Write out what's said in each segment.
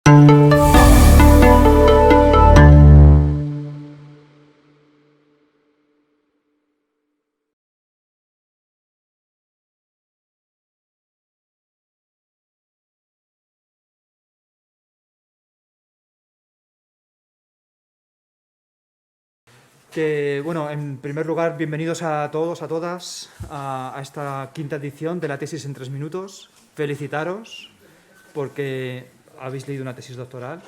Bueno, en primer lugar, bienvenidos a todos, a todas, a esta quinta edición de la tesis en 3 minutos. Felicitaros porque habéis leído una tesis doctoral,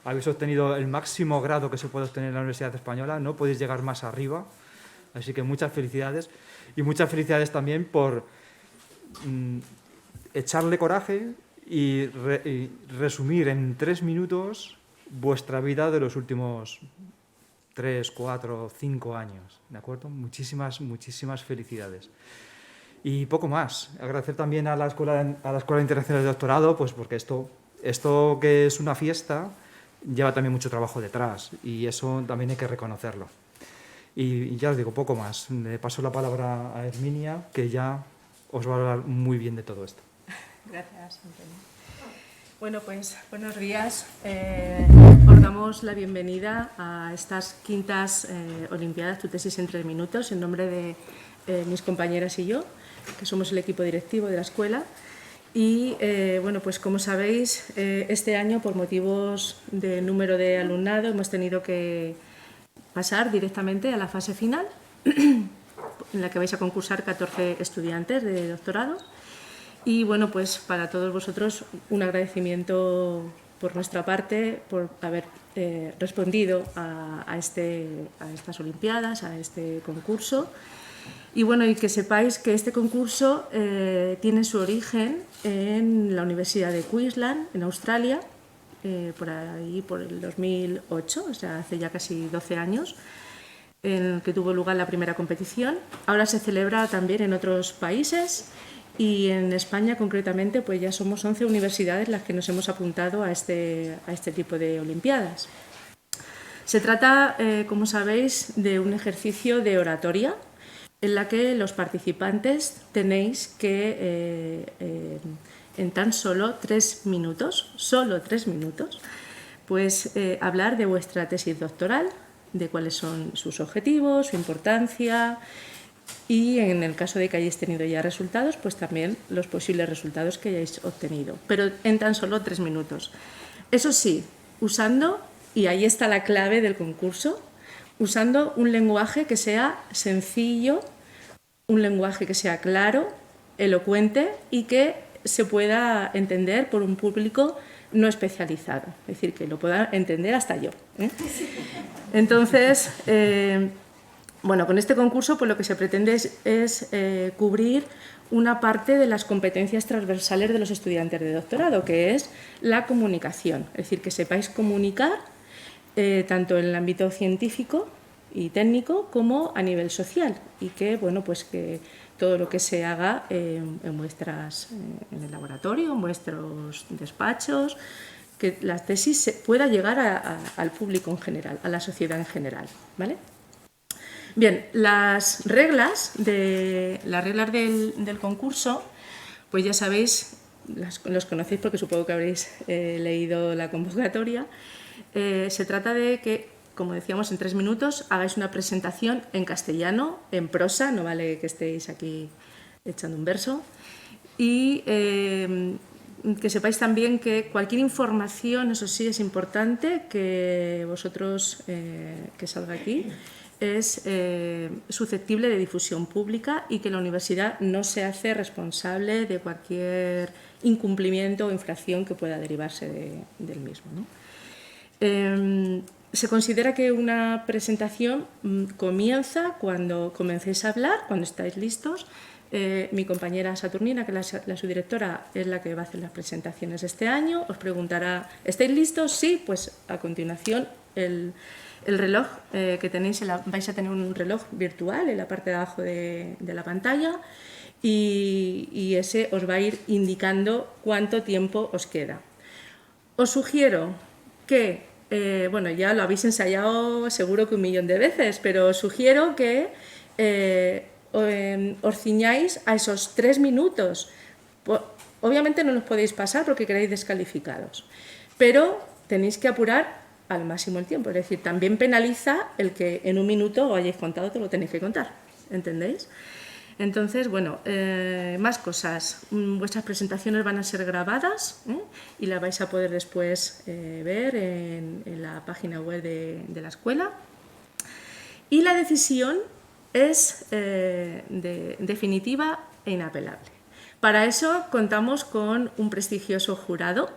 habéis obtenido el máximo grado que se puede obtener en la Universidad Española, no podéis llegar más arriba, así que muchas felicidades. Y muchas felicidades también por echarle coraje y resumir en 3 minutos vuestra vida de los últimos 3, 4, 5 años, ¿de acuerdo? Muchísimas, muchísimas felicidades. Y poco más. Agradecer también a la Escuela Internacional de Doctorado, pues porque esto que es una fiesta lleva también mucho trabajo detrás y eso también hay que reconocerlo. Y ya os digo, poco más. Le paso la palabra a Herminia, que ya os va a hablar muy bien de todo esto. Gracias, Antonio. Bueno, pues buenos días. Os damos la bienvenida a estas quintas Olimpiadas, tu tesis en 3 minutos, en nombre de mis compañeras y yo, que somos el equipo directivo de la escuela. Y bueno, pues como sabéis, este año, por motivos de número de alumnado, hemos tenido que pasar directamente a la fase final, en la que vais a concursar 14 estudiantes de doctorado. Y bueno, pues para todos vosotros un agradecimiento por nuestra parte por haber respondido a estas Olimpiadas, a este concurso. Y bueno, y que sepáis que este concurso tiene su origen en la Universidad de Queensland, en Australia, por ahí por el 2008, o sea, hace ya casi 12 años, en el que tuvo lugar la primera competición. Ahora se celebra también en otros países. Y en España, concretamente, pues ya somos 11 universidades las que nos hemos apuntado a este tipo de Olimpiadas. Se trata, como sabéis, de un ejercicio de oratoria en la que los participantes tenéis que, en tan solo 3 minutos, pues hablar de vuestra tesis doctoral, de cuáles son sus objetivos, su importancia, y en el caso de que hayáis tenido ya resultados, pues también los posibles resultados que hayáis obtenido, pero en tan solo 3 minutos. Eso sí, usando, y ahí está la clave del concurso, usando un lenguaje que sea sencillo, un lenguaje que sea claro, elocuente y que se pueda entender por un público no especializado, es decir, que lo pueda entender hasta yo. Entonces, bueno, con este concurso pues lo que se pretende es cubrir una parte de las competencias transversales de los estudiantes de doctorado, que es la comunicación, es decir, que sepáis comunicar tanto en el ámbito científico y técnico como a nivel social y que, bueno, pues que todo lo que se haga en el laboratorio, en vuestros despachos, que la tesis pueda llegar al público en general, a la sociedad en general, ¿vale? Bien, las reglas del concurso, pues ya sabéis, los conocéis porque supongo que habréis leído la convocatoria. Se trata de que, como decíamos, en 3 minutos hagáis una presentación en castellano, en prosa, no vale que estéis aquí echando un verso, y que sepáis también que cualquier información, eso sí, es importante que vosotros, que salga aquí, es susceptible de difusión pública y que la universidad no se hace responsable de cualquier incumplimiento o infracción que pueda derivarse del mismo, ¿no? Se considera que una presentación comienza cuando comencéis a hablar, cuando estáis listos. Mi compañera Saturnina, que es la subdirectora, es la que va a hacer las presentaciones este año. Os preguntará, ¿estáis listos? Sí, pues a continuación el reloj que tenéis, vais a tener un reloj virtual en la parte de abajo de la pantalla y ese os va a ir indicando cuánto tiempo os queda. Os sugiero que, bueno, ya lo habéis ensayado seguro que 1.000.000 de veces, pero os sugiero que os ciñáis a esos 3 minutos. Obviamente no los podéis pasar porque quedáis descalificados, pero tenéis que apurar al máximo el tiempo. Es decir, también penaliza el que en un minuto os hayáis contado, te lo tenéis que contar. ¿Entendéis? Entonces, bueno, más cosas. Vuestras presentaciones van a ser grabadas y las vais a poder después ver en la página web de la escuela. Y la decisión es definitiva e inapelable. Para eso contamos con un prestigioso jurado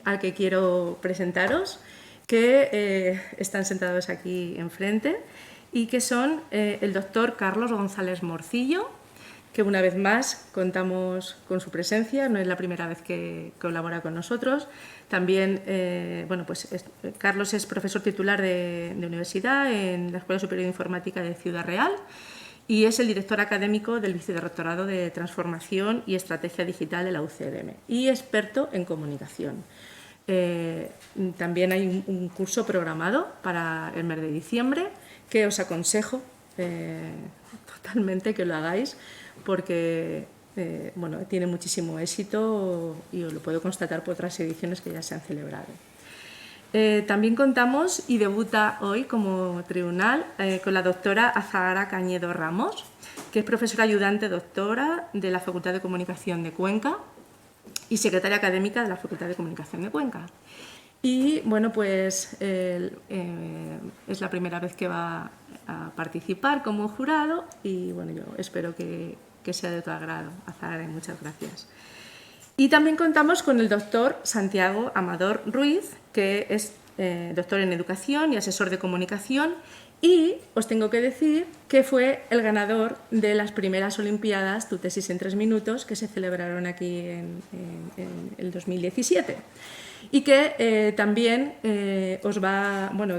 al que quiero presentaros, que están sentados aquí enfrente y que son el doctor Carlos González Morcillo, que una vez más contamos con su presencia, no es la primera vez que colabora con nosotros. También, Carlos es profesor titular de universidad en la Escuela Superior de Informática de Ciudad Real y es el director académico del Vicerrectorado de Transformación y Estrategia Digital de la UCLM y experto en comunicación. También hay un curso programado para el mes de diciembre que os aconsejo totalmente que lo hagáis, porque tiene muchísimo éxito y os lo puedo constatar por otras ediciones que ya se han celebrado. También contamos y debuta hoy como tribunal con la doctora Azahara Cañedo Ramos, que es profesora ayudante doctora de la Facultad de Comunicación de Cuenca y secretaria académica de la Facultad de Comunicación de Cuenca. Y bueno, pues es la primera vez que va a participar como jurado y bueno, yo espero que sea de tu agrado, Azahara, y muchas gracias. Y también contamos con el doctor Santiago Amador Ruiz, que es doctor en Educación y asesor de comunicación, y os tengo que decir que fue el ganador de las primeras Olimpiadas Tu tesis en 3 minutos que se celebraron aquí en el 2017. Y que también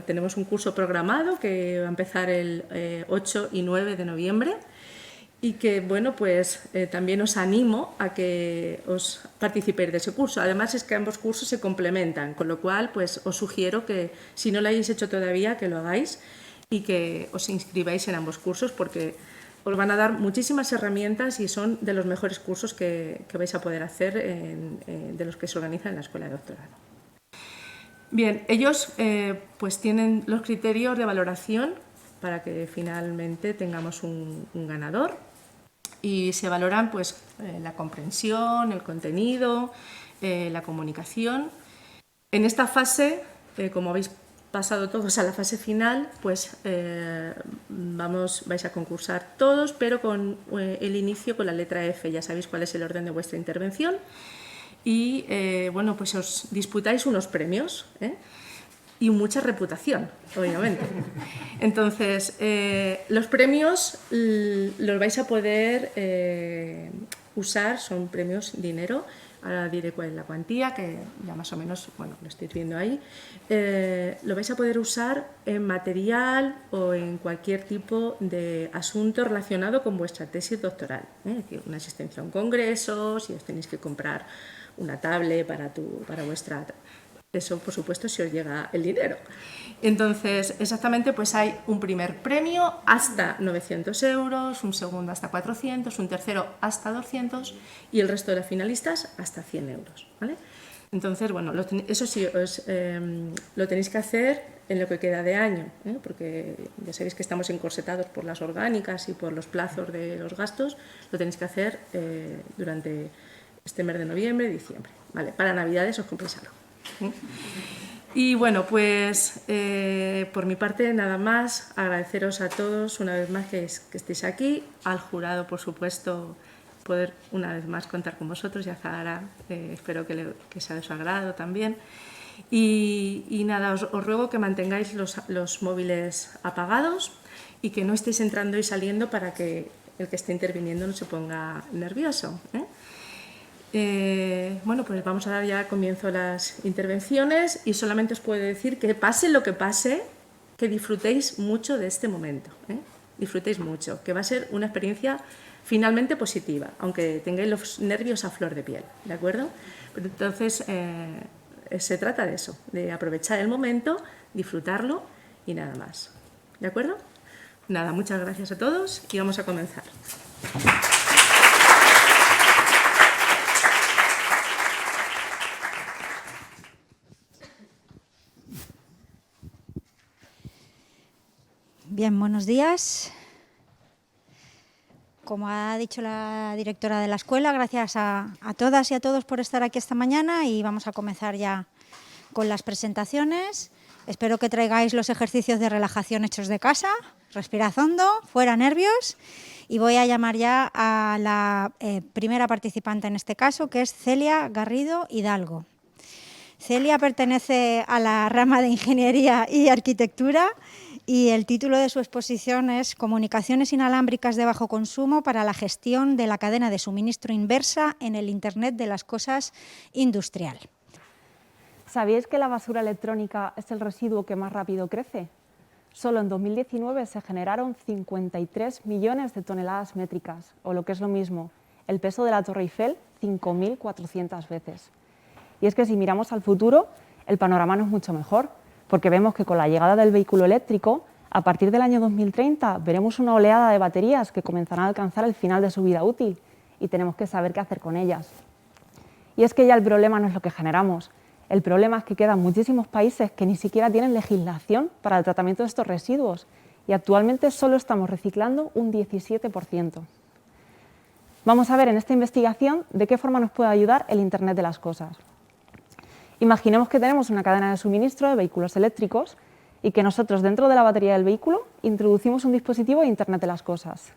tenemos un curso programado que va a empezar el 8 y 9 de noviembre y que, también os animo a que os participéis de ese curso. Además, es que ambos cursos se complementan, con lo cual, pues os sugiero que, si no lo hayáis hecho todavía, que lo hagáis y que os inscribáis en ambos cursos porque os van a dar muchísimas herramientas y son de los mejores cursos que vais a poder hacer de los que se organizan en la Escuela de Doctorado. Bien, ellos pues tienen los criterios de valoración para que finalmente tengamos un ganador y se valoran pues la comprensión, el contenido, la comunicación. En esta fase, como habéis pasado todos a la fase final, pues vais a concursar todos, pero con el inicio con la letra F. Ya sabéis cuál es el orden de vuestra intervención y pues os disputáis unos premios y mucha reputación, obviamente. Entonces, los premios los vais a poder usar, son premios dinero. Ahora diré cuál es la cuantía, que ya más o menos, lo estáis viendo ahí. Lo vais a poder usar en material o en cualquier tipo de asunto relacionado con vuestra tesis doctoral. Es decir, una asistencia a un congreso, si os tenéis que comprar una tablet para vuestra... Eso, por supuesto, si os llega el dinero. Entonces, exactamente, pues hay un primer premio hasta 900 euros, un segundo hasta 400, un tercero hasta 200 y el resto de las finalistas hasta 100 euros. ¿Vale? Entonces, eso sí, lo tenéis que hacer en lo que queda de año, porque ya sabéis que estamos encorsetados por las orgánicas y por los plazos de los gastos, lo tenéis que hacer durante este mes de noviembre y diciembre. ¿Vale? Para Navidades os compréis algo. Y bueno, pues por mi parte nada más, agradeceros a todos una vez más que estéis aquí, al jurado por supuesto poder una vez más contar con vosotros y a Azahara, espero que sea de su agrado también. Y nada, os ruego que mantengáis los móviles apagados y que no estéis entrando y saliendo para que el que esté interviniendo no se ponga nervioso. Pues vamos a dar ya comienzo a las intervenciones y solamente os puedo decir que pase lo que pase, que disfrutéis mucho de este momento, disfrutéis mucho, que va a ser una experiencia finalmente positiva, aunque tengáis los nervios a flor de piel, ¿de acuerdo? Pero entonces se trata de eso, de aprovechar el momento, disfrutarlo y nada más, ¿de acuerdo? Nada, muchas gracias a todos y vamos a comenzar. Bien, buenos días. Como ha dicho la directora de la escuela, gracias a todas y a todos por estar aquí esta mañana y vamos a comenzar ya con las presentaciones. Espero que traigáis los ejercicios de relajación hechos de casa. Respirad hondo, fuera nervios. Y voy a llamar ya a la primera participante en este caso, que es Celia Garrido Hidalgo. Celia pertenece a la rama de Ingeniería y Arquitectura y el título de su exposición es Comunicaciones inalámbricas de bajo consumo para la gestión de la cadena de suministro inversa en el Internet de las cosas industrial. ¿Sabíais que la basura electrónica es el residuo que más rápido crece? Solo en 2019 se generaron 53 millones de toneladas métricas, o lo que es lo mismo, el peso de la Torre Eiffel 5.400 veces. Y es que si miramos al futuro, el panorama no es mucho mejor, porque vemos que con la llegada del vehículo eléctrico, a partir del año 2030 veremos una oleada de baterías que comenzarán a alcanzar el final de su vida útil y tenemos que saber qué hacer con ellas. Y es que ya el problema no es lo que generamos, el problema es que quedan muchísimos países que ni siquiera tienen legislación para el tratamiento de estos residuos y actualmente solo estamos reciclando un 17%. Vamos a ver en esta investigación de qué forma nos puede ayudar el Internet de las cosas. Imaginemos que tenemos una cadena de suministro de vehículos eléctricos y que nosotros dentro de la batería del vehículo introducimos un dispositivo de Internet de las cosas.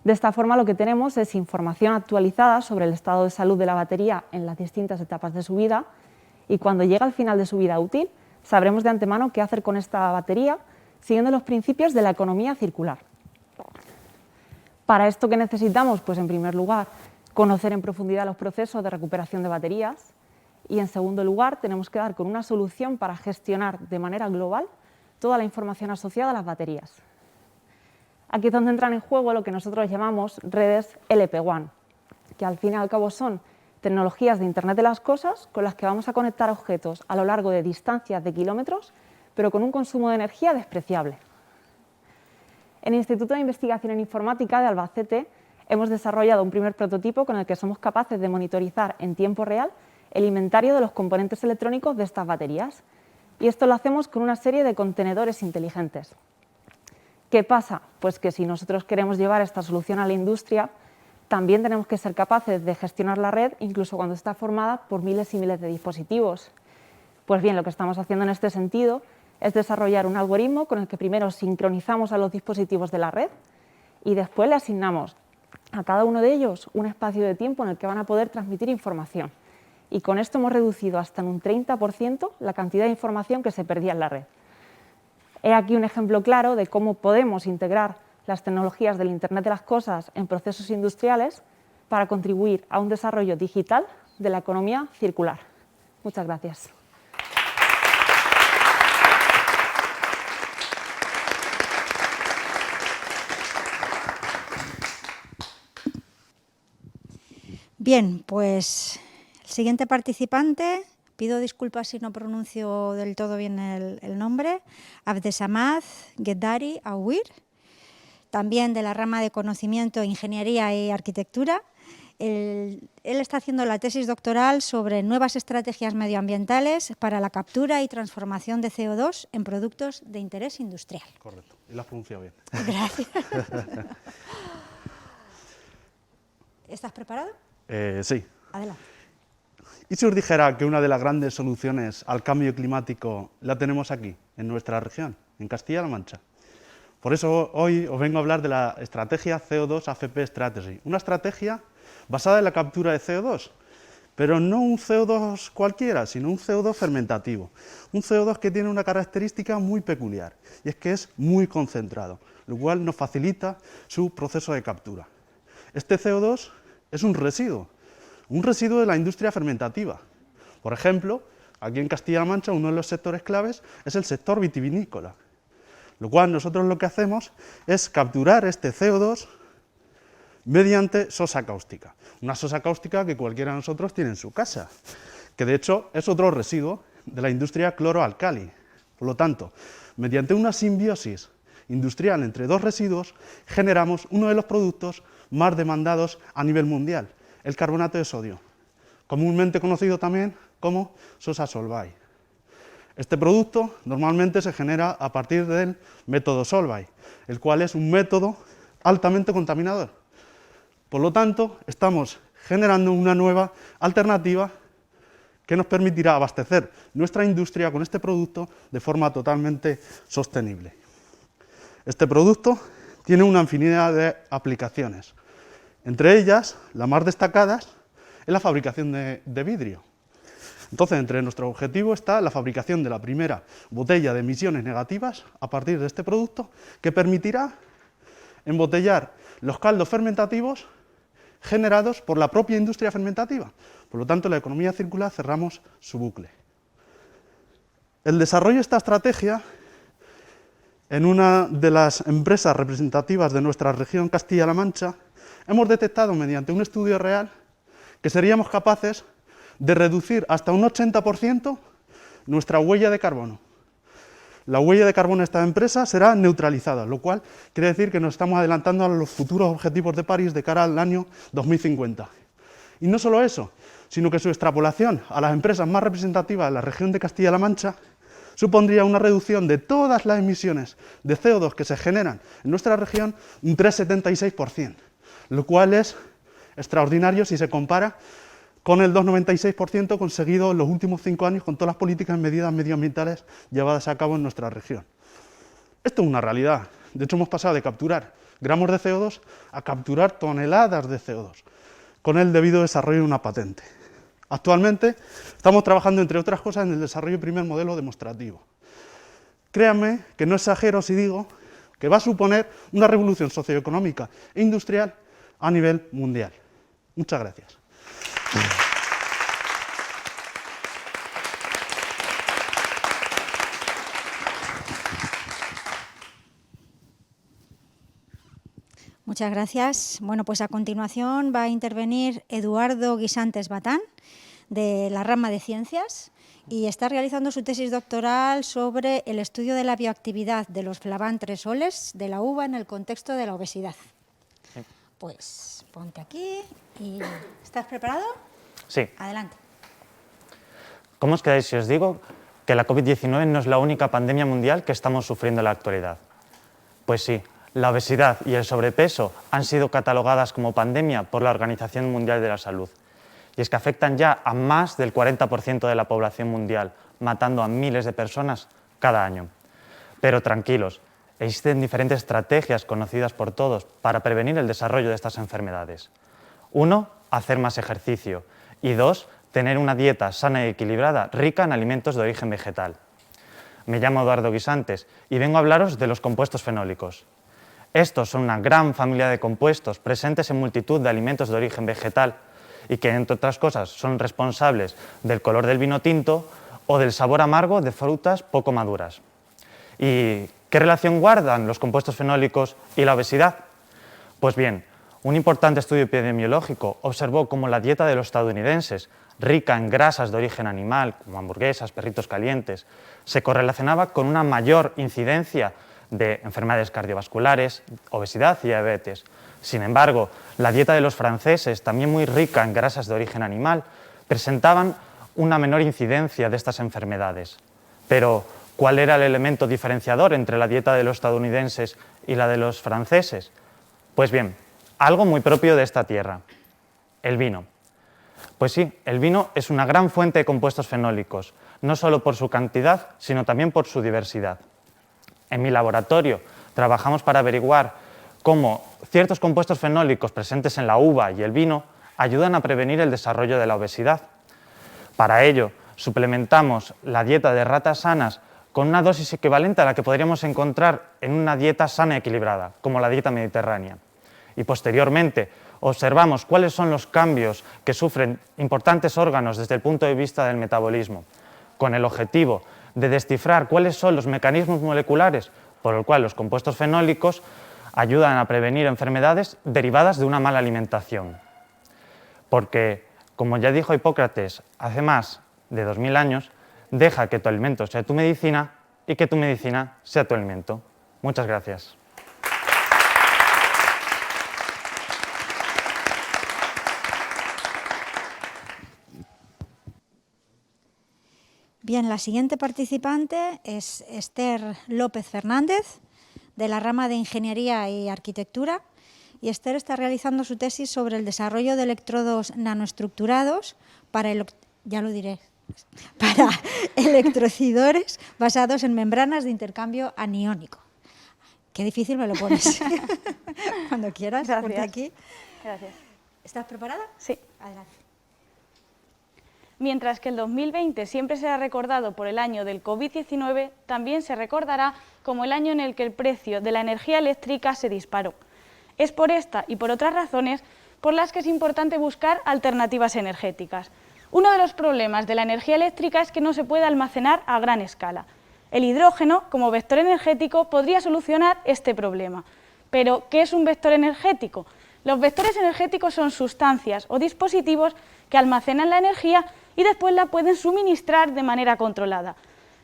De esta forma lo que tenemos es información actualizada sobre el estado de salud de la batería en las distintas etapas de su vida y cuando llega al final de su vida útil sabremos de antemano qué hacer con esta batería siguiendo los principios de la economía circular. Para esto, ¿qué necesitamos? Pues en primer lugar, conocer en profundidad los procesos de recuperación de baterías. Y en segundo lugar, tenemos que dar con una solución para gestionar de manera global toda la información asociada a las baterías. Aquí es donde entran en juego lo que nosotros llamamos redes LP WAN, que al fin y al cabo son tecnologías de Internet de las cosas con las que vamos a conectar objetos a lo largo de distancias de kilómetros, pero con un consumo de energía despreciable. En el Instituto de Investigación en Informática de Albacete hemos desarrollado un primer prototipo con el que somos capaces de monitorizar en tiempo real el inventario de los componentes electrónicos de estas baterías. Y esto lo hacemos con una serie de contenedores inteligentes. ¿Qué pasa? Pues que si nosotros queremos llevar esta solución a la industria, también tenemos que ser capaces de gestionar la red, incluso cuando está formada por miles y miles de dispositivos. Pues bien, lo que estamos haciendo en este sentido es desarrollar un algoritmo con el que primero sincronizamos a los dispositivos de la red y después le asignamos a cada uno de ellos un espacio de tiempo en el que van a poder transmitir información. Y con esto hemos reducido hasta en un 30% la cantidad de información que se perdía en la red. He aquí un ejemplo claro de cómo podemos integrar las tecnologías del Internet de las cosas en procesos industriales para contribuir a un desarrollo digital de la economía circular. Muchas gracias. Bien, pues el siguiente participante, pido disculpas si no pronuncio del todo bien el nombre, Abdesamad Gueddari Awir, también de la rama de Conocimiento, Ingeniería y Arquitectura. Él está haciendo la tesis doctoral sobre nuevas estrategias medioambientales para la captura y transformación de CO2 en productos de interés industrial. Correcto, y lo has pronunciado bien. Gracias. ¿Estás preparado? Sí. Adelante. ¿Y si os dijera que una de las grandes soluciones al cambio climático la tenemos aquí, en nuestra región, en Castilla-La Mancha? Por eso hoy os vengo a hablar de la estrategia CO2 AFP Strategy, una estrategia basada en la captura de CO2, pero no un CO2 cualquiera, sino un CO2 fermentativo, un CO2 que tiene una característica muy peculiar, y es que es muy concentrado, lo cual nos facilita su proceso de captura. Este CO2 es un residuo de la industria fermentativa. Por ejemplo, aquí en Castilla-La Mancha uno de los sectores claves es el sector vitivinícola, lo cual nosotros lo que hacemos es capturar este CO2 mediante sosa cáustica, una sosa cáustica que cualquiera de nosotros tiene en su casa, que de hecho es otro residuo de la industria cloroalcali. Por lo tanto, mediante una simbiosis industrial entre dos residuos, generamos uno de los productos más demandados a nivel mundial, el carbonato de sodio, comúnmente conocido también como sosa Solvay. Este producto normalmente se genera a partir del método Solvay, el cual es un método altamente contaminador. Por lo tanto, estamos generando una nueva alternativa que nos permitirá abastecer nuestra industria con este producto de forma totalmente sostenible. Este producto tiene una infinidad de aplicaciones. Entre ellas, las más destacadas, es la fabricación de vidrio. Entonces, entre nuestro objetivo está la fabricación de la primera botella de emisiones negativas a partir de este producto, que permitirá embotellar los caldos fermentativos generados por la propia industria fermentativa. Por lo tanto, en la economía circular cerramos su bucle. El desarrollo de esta estrategia en una de las empresas representativas de nuestra región Castilla-La Mancha, hemos detectado mediante un estudio real que seríamos capaces de reducir hasta un 80% nuestra huella de carbono. La huella de carbono de esta empresa será neutralizada, lo cual quiere decir que nos estamos adelantando a los futuros objetivos de París de cara al año 2050. Y no solo eso, sino que su extrapolación a las empresas más representativas de la región de Castilla-La Mancha supondría una reducción de todas las emisiones de CO2 que se generan en nuestra región un 3,76%, lo cual es extraordinario si se compara con el 2,96% conseguido en los últimos 5 años con todas las políticas y medidas medioambientales llevadas a cabo en nuestra región. Esto es una realidad. De hecho, hemos pasado de capturar gramos de CO2 a capturar toneladas de CO2, con el debido desarrollo de una patente. Actualmente estamos trabajando, entre otras cosas, en el desarrollo del primer modelo demostrativo. Créanme que no exagero si digo que va a suponer una revolución socioeconómica e industrial a nivel mundial. Muchas gracias. Muchas gracias. Bueno, pues a continuación va a intervenir Eduardo Guisantes Batán, de la rama de Ciencias, y está realizando su tesis doctoral sobre el estudio de la bioactividad de los flavantresoles de la uva en el contexto de la obesidad. Sí. Pues ponte aquí y ¿estás preparado? Sí. Adelante. ¿Cómo os quedáis si os digo que la COVID-19 no es la única pandemia mundial que estamos sufriendo en la actualidad? Pues sí, la obesidad y el sobrepeso han sido catalogadas como pandemia por la Organización Mundial de la Salud. Y es que afectan ya a más del 40% de la población mundial, matando a miles de personas cada año. Pero tranquilos, existen diferentes estrategias conocidas por todos para prevenir el desarrollo de estas enfermedades. 1, hacer más ejercicio. Y 2, tener una dieta sana y equilibrada, rica en alimentos de origen vegetal. Me llamo Eduardo Guisantes y vengo a hablaros de los compuestos fenólicos. Estos son una gran familia de compuestos presentes en multitud de alimentos de origen vegetal y que, entre otras cosas, son responsables del color del vino tinto o del sabor amargo de frutas poco maduras. ¿Y qué relación guardan los compuestos fenólicos y la obesidad? Pues bien, un importante estudio epidemiológico observó cómo la dieta de los estadounidenses, rica en grasas de origen animal, como hamburguesas, perritos calientes, se correlacionaba con una mayor incidencia de enfermedades cardiovasculares, obesidad y diabetes. Sin embargo, la dieta de los franceses, también muy rica en grasas de origen animal, presentaban una menor incidencia de estas enfermedades. Pero, ¿cuál era el elemento diferenciador entre la dieta de los estadounidenses y la de los franceses? Pues bien, algo muy propio de esta tierra, el vino. Pues sí, el vino es una gran fuente de compuestos fenólicos, no solo por su cantidad, sino también por su diversidad. En mi laboratorio trabajamos para averiguar cómo ciertos compuestos fenólicos presentes en la uva y el vino ayudan a prevenir el desarrollo de la obesidad. Para ello, suplementamos la dieta de ratas sanas con una dosis equivalente a la que podríamos encontrar en una dieta sana y equilibrada, como la dieta mediterránea. Y posteriormente observamos cuáles son los cambios que sufren importantes órganos desde el punto de vista del metabolismo, con el objetivo de descifrar cuáles son los mecanismos moleculares por el cual los compuestos fenólicos ayudan a prevenir enfermedades derivadas de una mala alimentación. Porque, como ya dijo Hipócrates hace más de 2000 años, deja que tu alimento sea tu medicina y que tu medicina sea tu alimento. Muchas gracias. Bien, la siguiente participante es Esther López Fernández, de la rama de Ingeniería y Arquitectura. Y Esther está realizando su tesis sobre el desarrollo de electrodos nanoestructurados para electrocidores basados en membranas de intercambio aniónico. Qué difícil me lo pones. Cuando quieras, ponte aquí. Gracias. ¿Estás preparada? Sí. Adelante. Mientras que el 2020 siempre será recordado por el año del COVID-19, también se recordará como el año en el que el precio de la energía eléctrica se disparó. Es por esta y por otras razones por las que es importante buscar alternativas energéticas. Uno de los problemas de la energía eléctrica es que no se puede almacenar a gran escala. El hidrógeno, como vector energético, podría solucionar este problema. Pero, ¿qué es un vector energético? Los vectores energéticos son sustancias o dispositivos que almacenan la energía y después la pueden suministrar de manera controlada.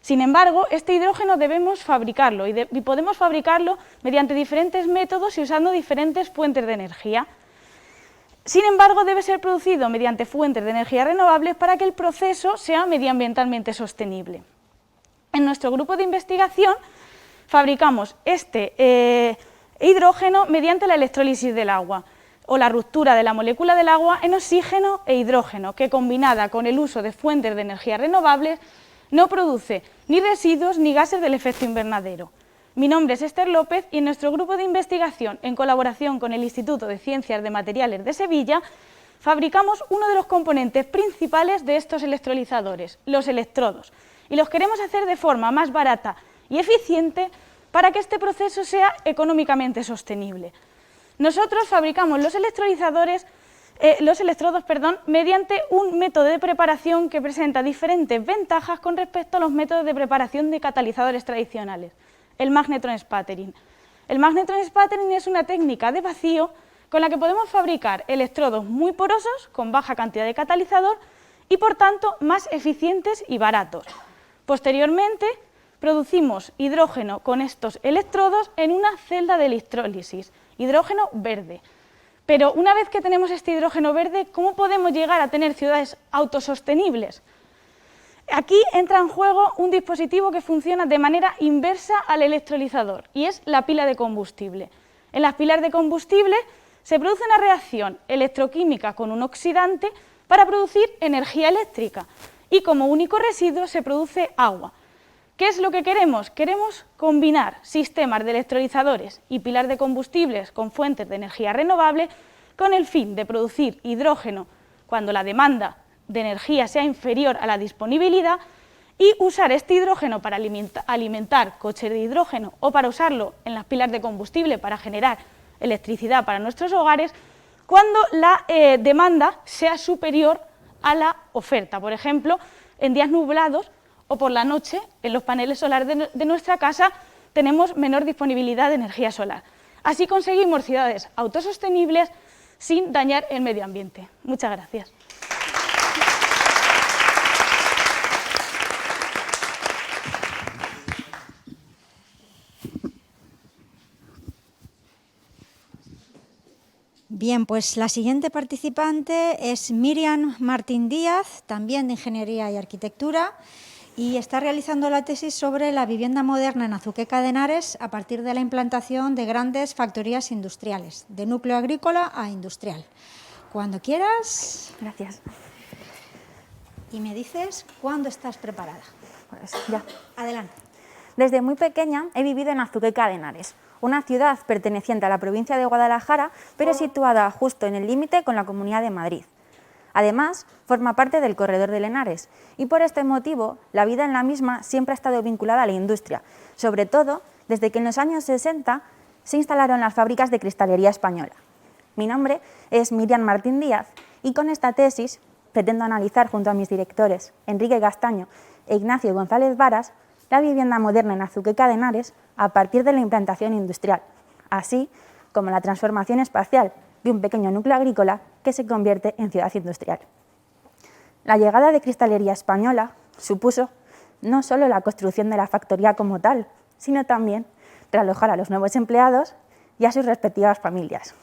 Sin embargo, este hidrógeno debemos fabricarlo y podemos fabricarlo mediante diferentes métodos y usando diferentes fuentes de energía. Sin embargo, debe ser producido mediante fuentes de energía renovables para que el proceso sea medioambientalmente sostenible. En nuestro grupo de investigación fabricamos este hidrógeno mediante la electrólisis del agua o la ruptura de la molécula del agua en oxígeno e hidrógeno, que combinada con el uso de fuentes de energía renovables no produce ni residuos ni gases del efecto invernadero. Mi nombre es Esther López y en nuestro grupo de investigación, en colaboración con el Instituto de Ciencias de Materiales de Sevilla, fabricamos uno de los componentes principales de estos electrolizadores, los electrodos, y los queremos hacer de forma más barata y eficiente para que este proceso sea económicamente sostenible. Nosotros fabricamos los electrodos, mediante un método de preparación que presenta diferentes ventajas con respecto a los métodos de preparación de catalizadores tradicionales, el magnetron sputtering. El magnetron sputtering es una técnica de vacío con la que podemos fabricar electrodos muy porosos, con baja cantidad de catalizador y, por tanto, más eficientes y baratos. Posteriormente, producimos hidrógeno con estos electrodos en una celda de electrólisis, hidrógeno verde. Pero una vez que tenemos este hidrógeno verde, ¿cómo podemos llegar a tener ciudades autosostenibles? Aquí entra en juego un dispositivo que funciona de manera inversa al electrolizador y es la pila de combustible. En las pilas de combustible se produce una reacción electroquímica con un oxidante para producir energía eléctrica y como único residuo se produce agua. ¿Qué es lo que queremos? Queremos combinar sistemas de electrolizadores y pilas de combustibles con fuentes de energía renovable con el fin de producir hidrógeno cuando la demanda de energía sea inferior a la disponibilidad y usar este hidrógeno para alimentar coches de hidrógeno o para usarlo en las pilas de combustible para generar electricidad para nuestros hogares cuando la demanda sea superior a la oferta. Por ejemplo, en días nublados o por la noche, en los paneles solares de nuestra casa, tenemos menor disponibilidad de energía solar. Así conseguimos ciudades autosostenibles sin dañar el medio ambiente. Muchas gracias. Bien, pues la siguiente participante es Miriam Martín Díaz, también de Ingeniería y Arquitectura, y está realizando la tesis sobre la vivienda moderna en Azuqueca de Henares a partir de la implantación de grandes factorías industriales, de núcleo agrícola a industrial. Cuando quieras. Gracias. Y me dices cuándo estás preparada. Pues ya. Adelante. Desde muy pequeña he vivido en Azuqueca de Henares, una ciudad perteneciente a la provincia de Guadalajara, pero situada justo en el límite con la Comunidad de Madrid. Además, forma parte del corredor del Henares y por este motivo la vida en la misma siempre ha estado vinculada a la industria, sobre todo desde que en los años 60 se instalaron las fábricas de cristalería española. Mi nombre es Miriam Martín Díaz y con esta tesis pretendo analizar junto a mis directores Enrique Castaño e Ignacio González Varas la vivienda moderna en Azuqueca de Henares a partir de la implantación industrial, así como la transformación espacial de un pequeño núcleo agrícola que se convierte en ciudad industrial. La llegada de cristalería española supuso no solo la construcción de la factoría como tal, sino también realojar a los nuevos empleados y a sus respectivas familias.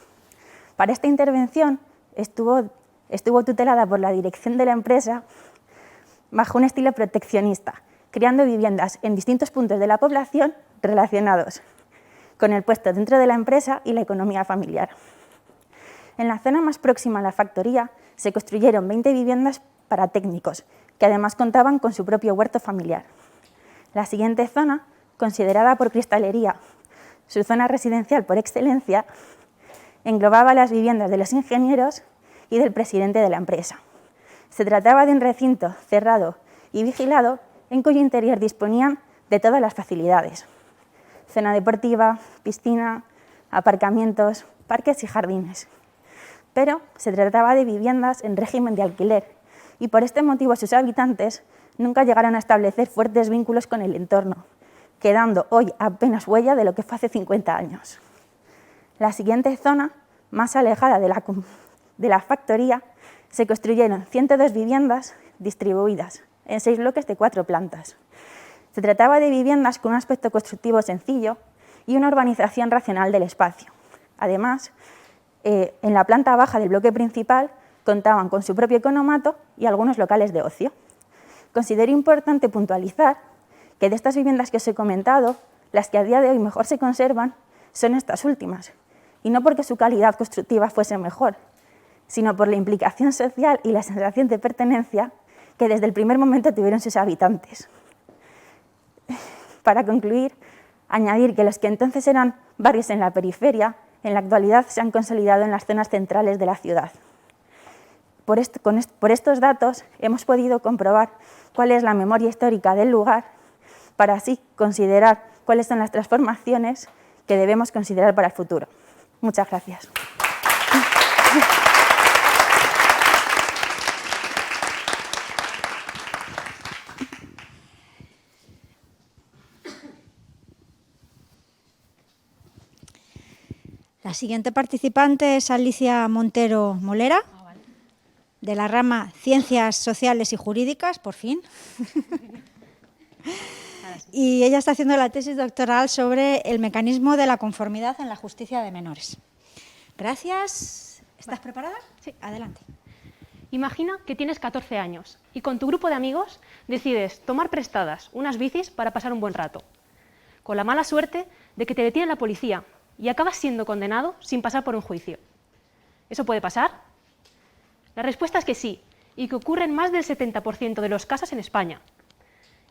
Para esta intervención estuvo tutelada por la dirección de la empresa bajo un estilo proteccionista, creando viviendas en distintos puntos de la población relacionados con el puesto dentro de la empresa y la economía familiar. En la zona más próxima a la factoría se construyeron 20 viviendas para técnicos, que además contaban con su propio huerto familiar. La siguiente zona, considerada por Cristalería su zona residencial por excelencia, englobaba las viviendas de los ingenieros y del presidente de la empresa. Se trataba de un recinto cerrado y vigilado en cuyo interior disponían de todas las facilidades: zona deportiva, piscina, aparcamientos, parques y jardines. Pero se trataba de viviendas en régimen de alquiler y por este motivo sus habitantes nunca llegaron a establecer fuertes vínculos con el entorno, quedando hoy apenas huella de lo que fue hace 50 años. La siguiente zona, más alejada de la factoría, se construyeron 102 viviendas distribuidas en 6 bloques de 4 plantas. Se trataba de viviendas con un aspecto constructivo sencillo y una urbanización racional del espacio. Además, en la planta baja del bloque principal contaban con su propio economato y algunos locales de ocio. Considero importante puntualizar que de estas viviendas que os he comentado, las que a día de hoy mejor se conservan son estas últimas, y no porque su calidad constructiva fuese mejor, sino por la implicación social y la sensación de pertenencia que desde el primer momento tuvieron sus habitantes. Para concluir, añadir que los que entonces eran barrios en la periferia, en la actualidad se han consolidado en las zonas centrales de la ciudad. Por estos datos hemos podido comprobar cuál es la memoria histórica del lugar, para así considerar cuáles son las transformaciones que debemos considerar para el futuro. Muchas gracias. La siguiente participante es Alicia Montero Molera, de la rama Ciencias Sociales y Jurídicas, por fin. Y ella está haciendo la tesis doctoral sobre el mecanismo de la conformidad en la justicia de menores. Gracias. ¿Estás preparada? Sí. Adelante. Imagina que tienes 14 años y con tu grupo de amigos decides tomar prestadas unas bicis para pasar un buen rato, con la mala suerte de que te detiene la policía y acabas siendo condenado sin pasar por un juicio. ¿Eso puede pasar? La respuesta es que sí, y que ocurre en más del 70% de los casos en España.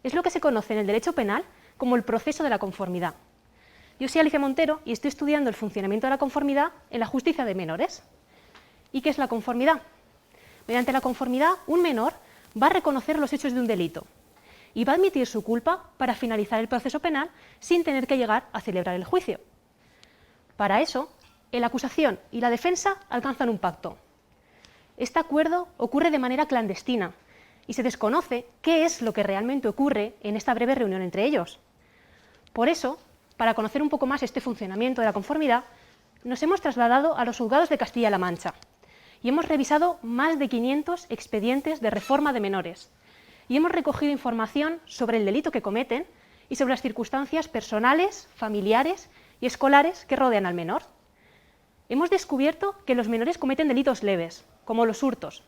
Es lo que se conoce en el derecho penal como el proceso de la conformidad. Yo soy Alicia Montero y estoy estudiando el funcionamiento de la conformidad en la justicia de menores. ¿Y qué es la conformidad? Mediante la conformidad, un menor va a reconocer los hechos de un delito y va a admitir su culpa para finalizar el proceso penal sin tener que llegar a celebrar el juicio. Para eso, la acusación y la defensa alcanzan un pacto. Este acuerdo ocurre de manera clandestina y se desconoce qué es lo que realmente ocurre en esta breve reunión entre ellos. Por eso, para conocer un poco más este funcionamiento de la conformidad, nos hemos trasladado a los juzgados de Castilla-La Mancha y hemos revisado más de 500 expedientes de reforma de menores y hemos recogido información sobre el delito que cometen y sobre las circunstancias personales, familiares y escolares que rodean al menor. Hemos descubierto que los menores cometen delitos leves, como los hurtos,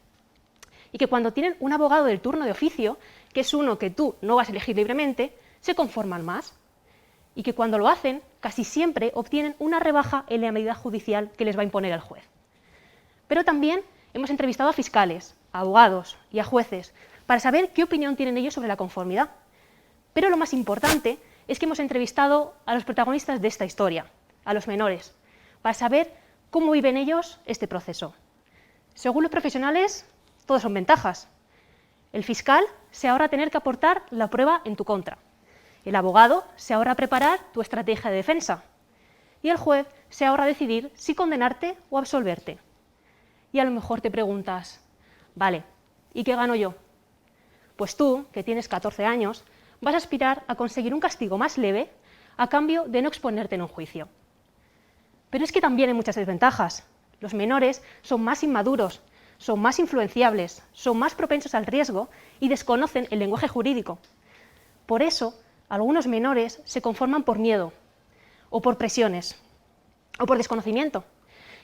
y que cuando tienen un abogado del turno de oficio, que es uno que tú no vas a elegir libremente, se conforman más, y que cuando lo hacen, casi siempre obtienen una rebaja en la medida judicial que les va a imponer el juez. Pero también hemos entrevistado a fiscales, a abogados y a jueces para saber qué opinión tienen ellos sobre la conformidad. Pero lo más importante es que hemos entrevistado a los protagonistas de esta historia, a los menores, para saber cómo viven ellos este proceso. Según los profesionales, todo son ventajas. El fiscal se ahorra tener que aportar la prueba en tu contra. El abogado se ahorra preparar tu estrategia de defensa. Y el juez se ahorra decidir si condenarte o absolverte. Y a lo mejor te preguntas, vale, ¿y qué gano yo? Pues tú, que tienes 14 años, vas a aspirar a conseguir un castigo más leve a cambio de no exponerte en un juicio. Pero es que también hay muchas desventajas. Los menores son más inmaduros, son más influenciables, son más propensos al riesgo y desconocen el lenguaje jurídico. Por eso, algunos menores se conforman por miedo, o por presiones, o por desconocimiento.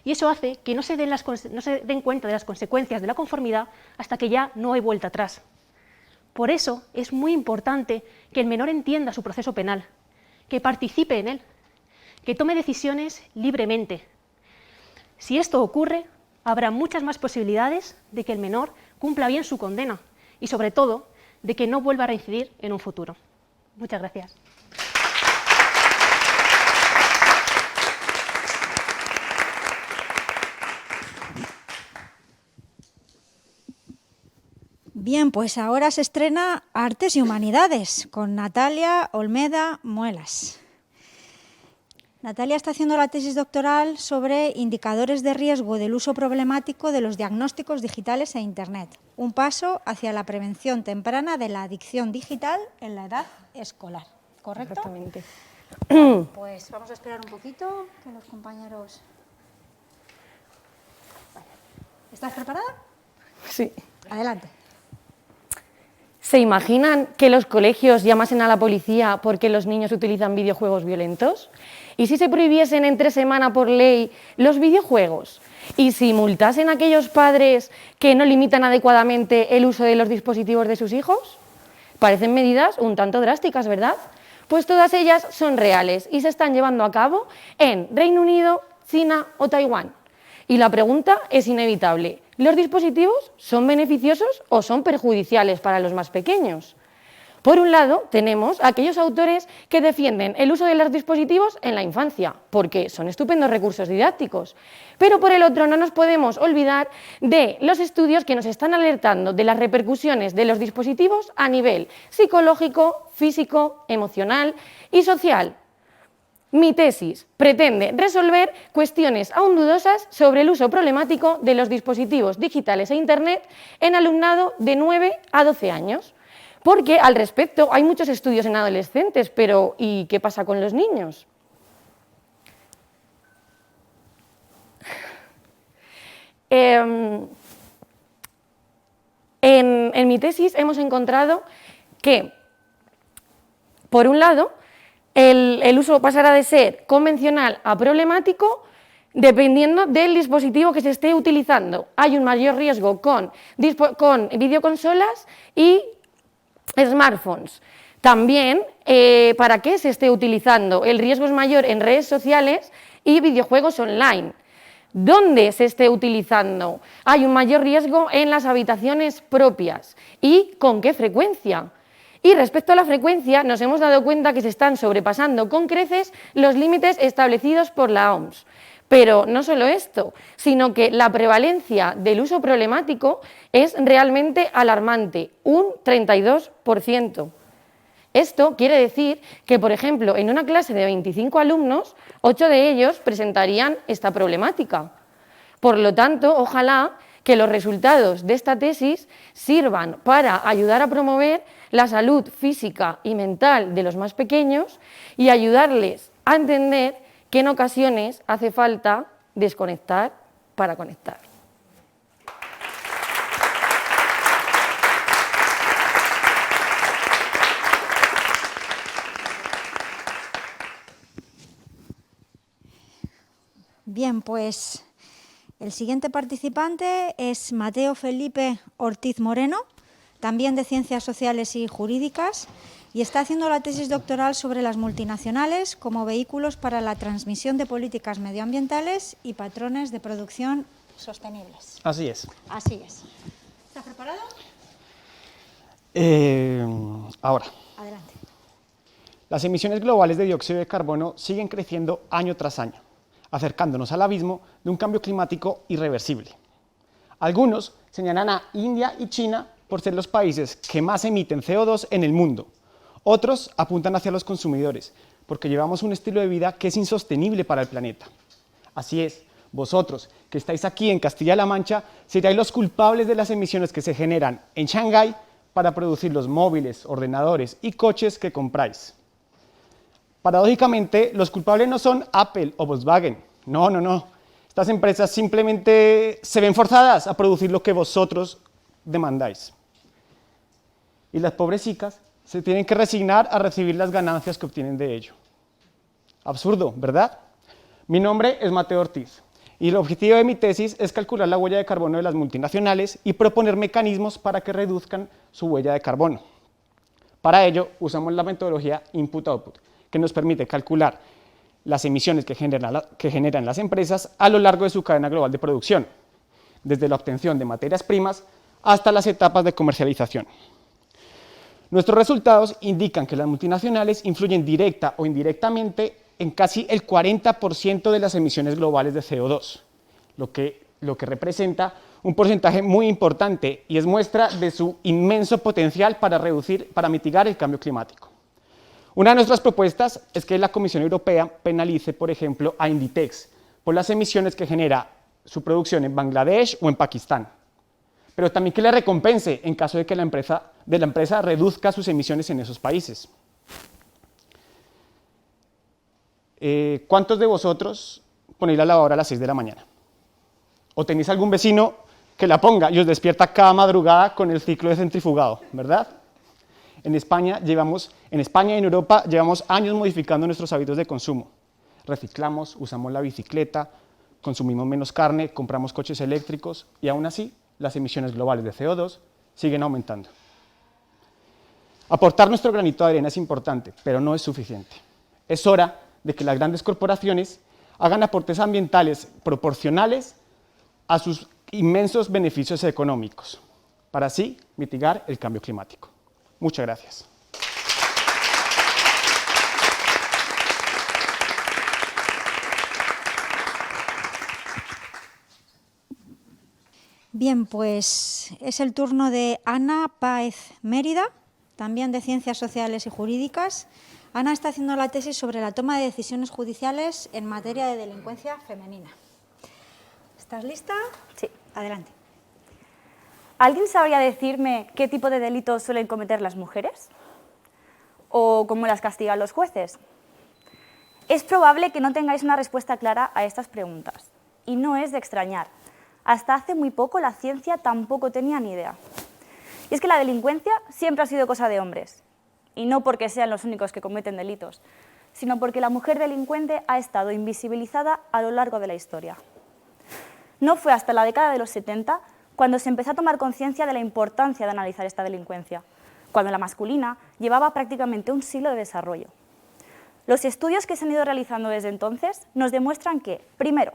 Y eso hace que no se den cuenta de las consecuencias de la conformidad hasta que ya no hay vuelta atrás. Por eso es muy importante que el menor entienda su proceso penal, que participe en él, que tome decisiones libremente. Si esto ocurre, habrá muchas más posibilidades de que el menor cumpla bien su condena y, sobre todo, de que no vuelva a reincidir en un futuro. Muchas gracias. Bien, pues ahora se estrena Artes y Humanidades con Natalia Olmeda Muelas. Natalia está haciendo la tesis doctoral sobre indicadores de riesgo del uso problemático de los diagnósticos digitales e Internet. Un paso hacia la prevención temprana de la adicción digital en la edad escolar. ¿Correcto? Exactamente. Pues vamos a esperar un poquito que los compañeros... ¿Estás preparada? Sí. Adelante. ¿Se imaginan que los colegios llamasen a la policía porque los niños utilizan videojuegos violentos? ¿Y si se prohibiesen entre semana por ley los videojuegos? ¿Y si multasen a aquellos padres que no limitan adecuadamente el uso de los dispositivos de sus hijos? Parecen medidas un tanto drásticas, ¿verdad? Pues todas ellas son reales y se están llevando a cabo en Reino Unido, China o Taiwán. Y la pregunta es inevitable: ¿los dispositivos son beneficiosos o son perjudiciales para los más pequeños? Por un lado, tenemos a aquellos autores que defienden el uso de los dispositivos en la infancia, porque son estupendos recursos didácticos. Pero por el otro, no nos podemos olvidar de los estudios que nos están alertando de las repercusiones de los dispositivos a nivel psicológico, físico, emocional y social. Mi tesis pretende resolver cuestiones aún dudosas sobre el uso problemático de los dispositivos digitales e Internet en alumnado de 9 a 12 años. Porque al respecto hay muchos estudios en adolescentes, pero ¿y qué pasa con los niños? En mi tesis hemos encontrado que, por un lado, el uso pasará de ser convencional a problemático dependiendo del dispositivo que se esté utilizando. Hay un mayor riesgo con videoconsolas y smartphones. También, para qué se esté utilizando. El riesgo es mayor en redes sociales y videojuegos online. ¿Dónde se esté utilizando? Hay un mayor riesgo en las habitaciones propias. ¿Y con qué frecuencia? Y respecto a la frecuencia, nos hemos dado cuenta que se están sobrepasando con creces los límites establecidos por la OMS. Pero no solo esto, sino que la prevalencia del uso problemático es realmente alarmante, un 32%. Esto quiere decir que, por ejemplo, en una clase de 25 alumnos, 8 de ellos presentarían esta problemática. Por lo tanto, ojalá que los resultados de esta tesis sirvan para ayudar a promover la salud física y mental de los más pequeños y ayudarles a entender que en ocasiones hace falta desconectar para conectar. Bien, pues el siguiente participante es Mateo Felipe Ortiz Moreno, también de Ciencias Sociales y Jurídicas, y está haciendo la tesis doctoral sobre las multinacionales como vehículos para la transmisión de políticas medioambientales y patrones de producción sostenibles. Así es. Así es. ¿Estás preparado? Ahora. Adelante. Las emisiones globales de dióxido de carbono siguen creciendo año tras año, acercándonos al abismo de un cambio climático irreversible. Algunos señalan a India y China por ser los países que más emiten CO2 en el mundo. Otros apuntan hacia los consumidores, porque llevamos un estilo de vida que es insostenible para el planeta. Así es, vosotros, que estáis aquí en Castilla-La Mancha, seréis los culpables de las emisiones que se generan en Shanghái para producir los móviles, ordenadores y coches que compráis. Paradójicamente, los culpables no son Apple o Volkswagen. No, no, no. Estas empresas simplemente se ven forzadas a producir lo que vosotros demandáis. Y las pobrecitas se tienen que resignar a recibir las ganancias que obtienen de ello. Absurdo, ¿verdad? Mi nombre es Mateo Ortiz Y el objetivo de mi tesis es calcular la huella de carbono de las multinacionales y proponer mecanismos para que reduzcan su huella de carbono. Para ello, usamos la metodología Input-Output, que nos permite calcular las emisiones que generan las empresas a lo largo de su cadena global de producción, desde la obtención de materias primas hasta las etapas de comercialización. Nuestros resultados indican que las multinacionales influyen directa o indirectamente en casi el 40% de las emisiones globales de CO2, lo que representa un porcentaje muy importante y es muestra de su inmenso potencial para mitigar el cambio climático. Una de nuestras propuestas es que la Comisión Europea penalice, por ejemplo, a Inditex por las emisiones que genera su producción en Bangladesh o en Pakistán, pero también que le recompense en caso de que la empresa reduzca sus emisiones en esos países. ¿Cuántos de vosotros ponéis la lavadora a las 6 de la mañana? ¿O tenéis algún vecino que la ponga y os despierta cada madrugada con el ciclo de centrifugado, verdad? En España y en Europa llevamos años modificando nuestros hábitos de consumo. Reciclamos, usamos la bicicleta, consumimos menos carne, compramos coches eléctricos y aún así las emisiones globales de CO2 siguen aumentando. Aportar nuestro granito de arena es importante, pero no es suficiente. Es hora de que las grandes corporaciones hagan aportes ambientales proporcionales a sus inmensos beneficios económicos, para así mitigar el cambio climático. Muchas gracias. Bien, pues es el turno de Ana Páez Mérida, también de Ciencias Sociales y Jurídicas. Ana está haciendo la tesis sobre la toma de decisiones judiciales en materia de delincuencia femenina. ¿Estás lista? Sí. Adelante. ¿Alguien sabría decirme qué tipo de delitos suelen cometer las mujeres? ¿O cómo las castigan los jueces? Es probable que no tengáis una respuesta clara a estas preguntas. Y no es de extrañar. Hasta hace muy poco la ciencia tampoco tenía ni idea. Y es que la delincuencia siempre ha sido cosa de hombres. Y no porque sean los únicos que cometen delitos, sino porque la mujer delincuente ha estado invisibilizada a lo largo de la historia. No fue hasta la década de los 70 cuando se empezó a tomar conciencia de la importancia de analizar esta delincuencia, cuando la masculina llevaba prácticamente un siglo de desarrollo. Los estudios que se han ido realizando desde entonces nos demuestran que, primero,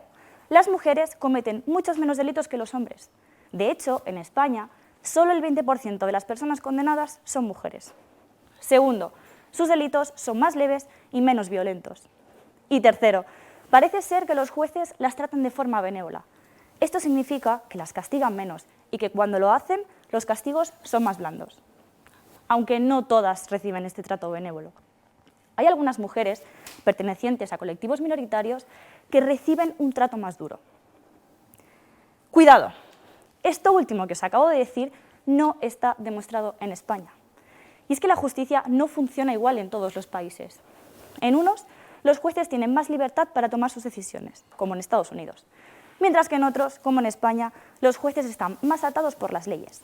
las mujeres cometen muchos menos delitos que los hombres. De hecho, en España, solo el 20% de las personas condenadas son mujeres. Segundo, sus delitos son más leves y menos violentos. Y tercero, parece ser que los jueces las tratan de forma benévola. Esto significa que las castigan menos y que cuando lo hacen, los castigos son más blandos. Aunque no todas reciben este trato benévolo. Hay algunas mujeres pertenecientes a colectivos minoritarios que reciben un trato más duro. Cuidado, esto último que os acabo de decir no está demostrado en España. Y es que la justicia no funciona igual en todos los países. En unos, los jueces tienen más libertad para tomar sus decisiones, como en Estados Unidos. Mientras que en otros, como en España, los jueces están más atados por las leyes.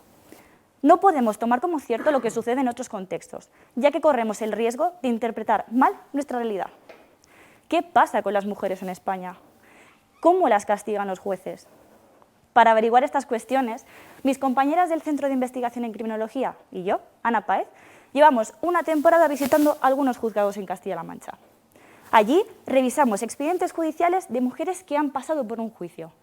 No podemos tomar como cierto lo que sucede en otros contextos, ya que corremos el riesgo de interpretar mal nuestra realidad. ¿Qué pasa con las mujeres en España? ¿Cómo las castigan los jueces? Para averiguar estas cuestiones, mis compañeras del Centro de Investigación en Criminología y yo, Ana Páez, llevamos una temporada visitando algunos juzgados en Castilla-La Mancha. Allí revisamos expedientes judiciales de mujeres que han pasado por un juicio.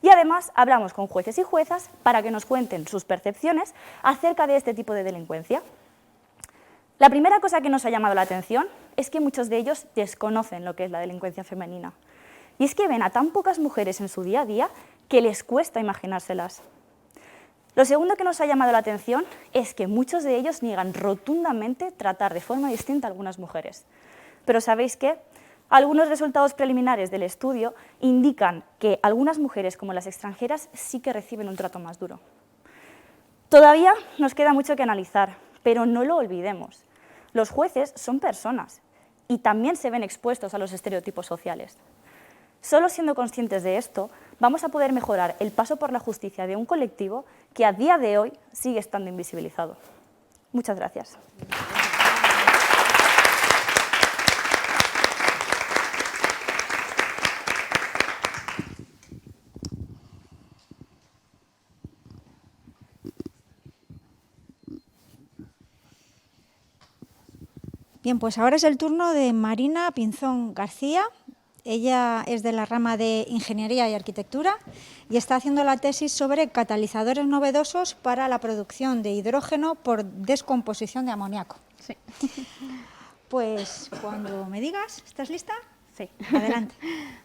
Y además hablamos con jueces y juezas para que nos cuenten sus percepciones acerca de este tipo de delincuencia. La primera cosa que nos ha llamado la atención es que muchos de ellos desconocen lo que es la delincuencia femenina. Y es que ven a tan pocas mujeres en su día a día que les cuesta imaginárselas. Lo segundo que nos ha llamado la atención es que muchos de ellos niegan rotundamente tratar de forma distinta a algunas mujeres. Pero ¿sabéis qué? Algunos resultados preliminares del estudio indican que algunas mujeres, como las extranjeras, sí que reciben un trato más duro. Todavía nos queda mucho que analizar, pero no lo olvidemos. Los jueces son personas y también se ven expuestos a los estereotipos sociales. Solo siendo conscientes de esto, vamos a poder mejorar el paso por la justicia de un colectivo que a día de hoy sigue estando invisibilizado. Muchas gracias. Bien, pues ahora es el turno de Marina Pinzón García. Ella es de la rama de Ingeniería y Arquitectura y está haciendo la tesis sobre catalizadores novedosos para la producción de hidrógeno por descomposición de amoníaco. Sí. Pues cuando me digas, ¿estás lista? Sí. Adelante.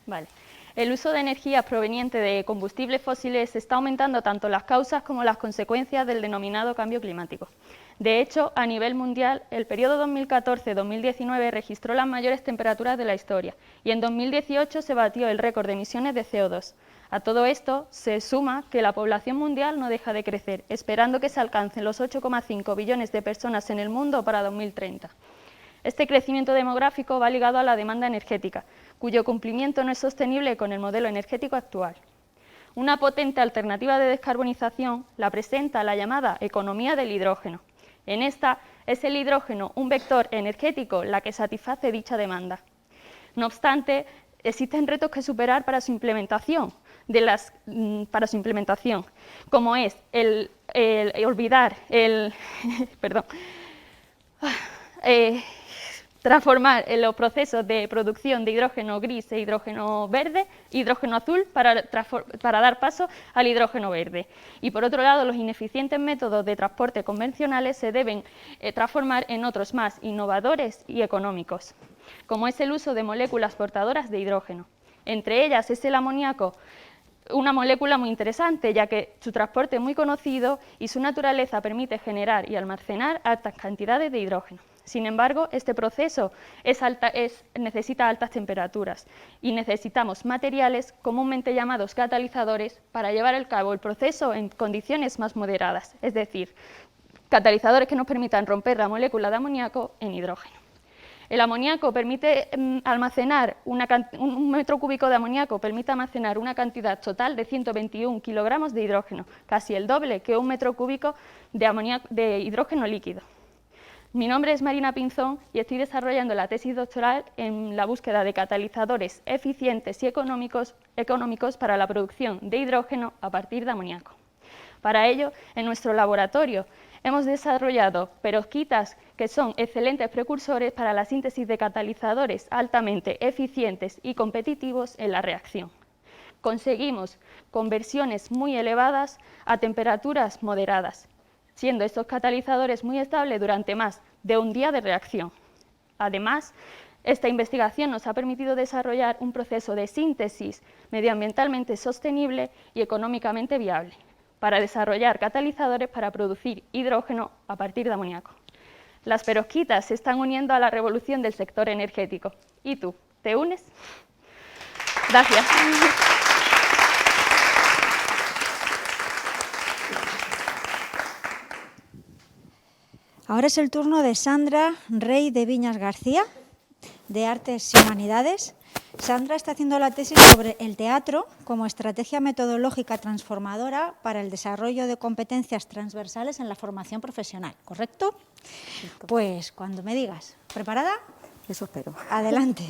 Vale. El uso de energías provenientes de combustibles fósiles está aumentando tanto las causas como las consecuencias del denominado cambio climático. De hecho, a nivel mundial, el periodo 2014-2019 registró las mayores temperaturas de la historia y en 2018 se batió el récord de emisiones de CO2. A todo esto se suma que la población mundial no deja de crecer, esperando que se alcancen los 8,5 billones de personas en el mundo para 2030. Este crecimiento demográfico va ligado a la demanda energética, cuyo cumplimiento no es sostenible con el modelo energético actual. Una potente alternativa de descarbonización la presenta la llamada economía del hidrógeno. En esta es el hidrógeno un vector energético la que satisface dicha demanda. No obstante, existen retos que superar para su implementación, como es transformar los procesos de producción de hidrógeno gris e hidrógeno verde, hidrógeno azul, para dar paso al hidrógeno verde. Y por otro lado, los ineficientes métodos de transporte convencionales se deben transformar en otros más innovadores y económicos, como es el uso de moléculas portadoras de hidrógeno. Entre ellas es el amoníaco, una molécula muy interesante, ya que su transporte es muy conocido y su naturaleza permite generar y almacenar altas cantidades de hidrógeno. Sin embargo, este proceso necesita altas temperaturas y necesitamos materiales comúnmente llamados catalizadores para llevar a cabo el proceso en condiciones más moderadas, es decir, catalizadores que nos permitan romper la molécula de amoníaco en hidrógeno. El amoníaco permite almacenar, un metro cúbico de amoníaco permite almacenar una cantidad total de 121 kilogramos de hidrógeno, casi el doble que un metro cúbico de hidrógeno líquido. Mi nombre es Marina Pinzón y estoy desarrollando la tesis doctoral en la búsqueda de catalizadores eficientes y económicos para la producción de hidrógeno a partir de amoníaco. Para ello, en nuestro laboratorio hemos desarrollado perovskitas que son excelentes precursores para la síntesis de catalizadores altamente eficientes y competitivos en la reacción. Conseguimos conversiones muy elevadas a temperaturas moderadas, siendo estos catalizadores muy estables durante más de un día de reacción. Además, esta investigación nos ha permitido desarrollar un proceso de síntesis medioambientalmente sostenible y económicamente viable, para desarrollar catalizadores para producir hidrógeno a partir de amoníaco. Las perovskitas se están uniendo a la revolución del sector energético. ¿Y tú? ¿Te unes? Gracias. Ahora es el turno de Sandra Rey de Viñas García, de Artes y Humanidades. Sandra está haciendo la tesis sobre el teatro como estrategia metodológica transformadora para el desarrollo de competencias transversales en la formación profesional, ¿correcto? Pues cuando me digas. ¿Preparada? Eso espero. Adelante.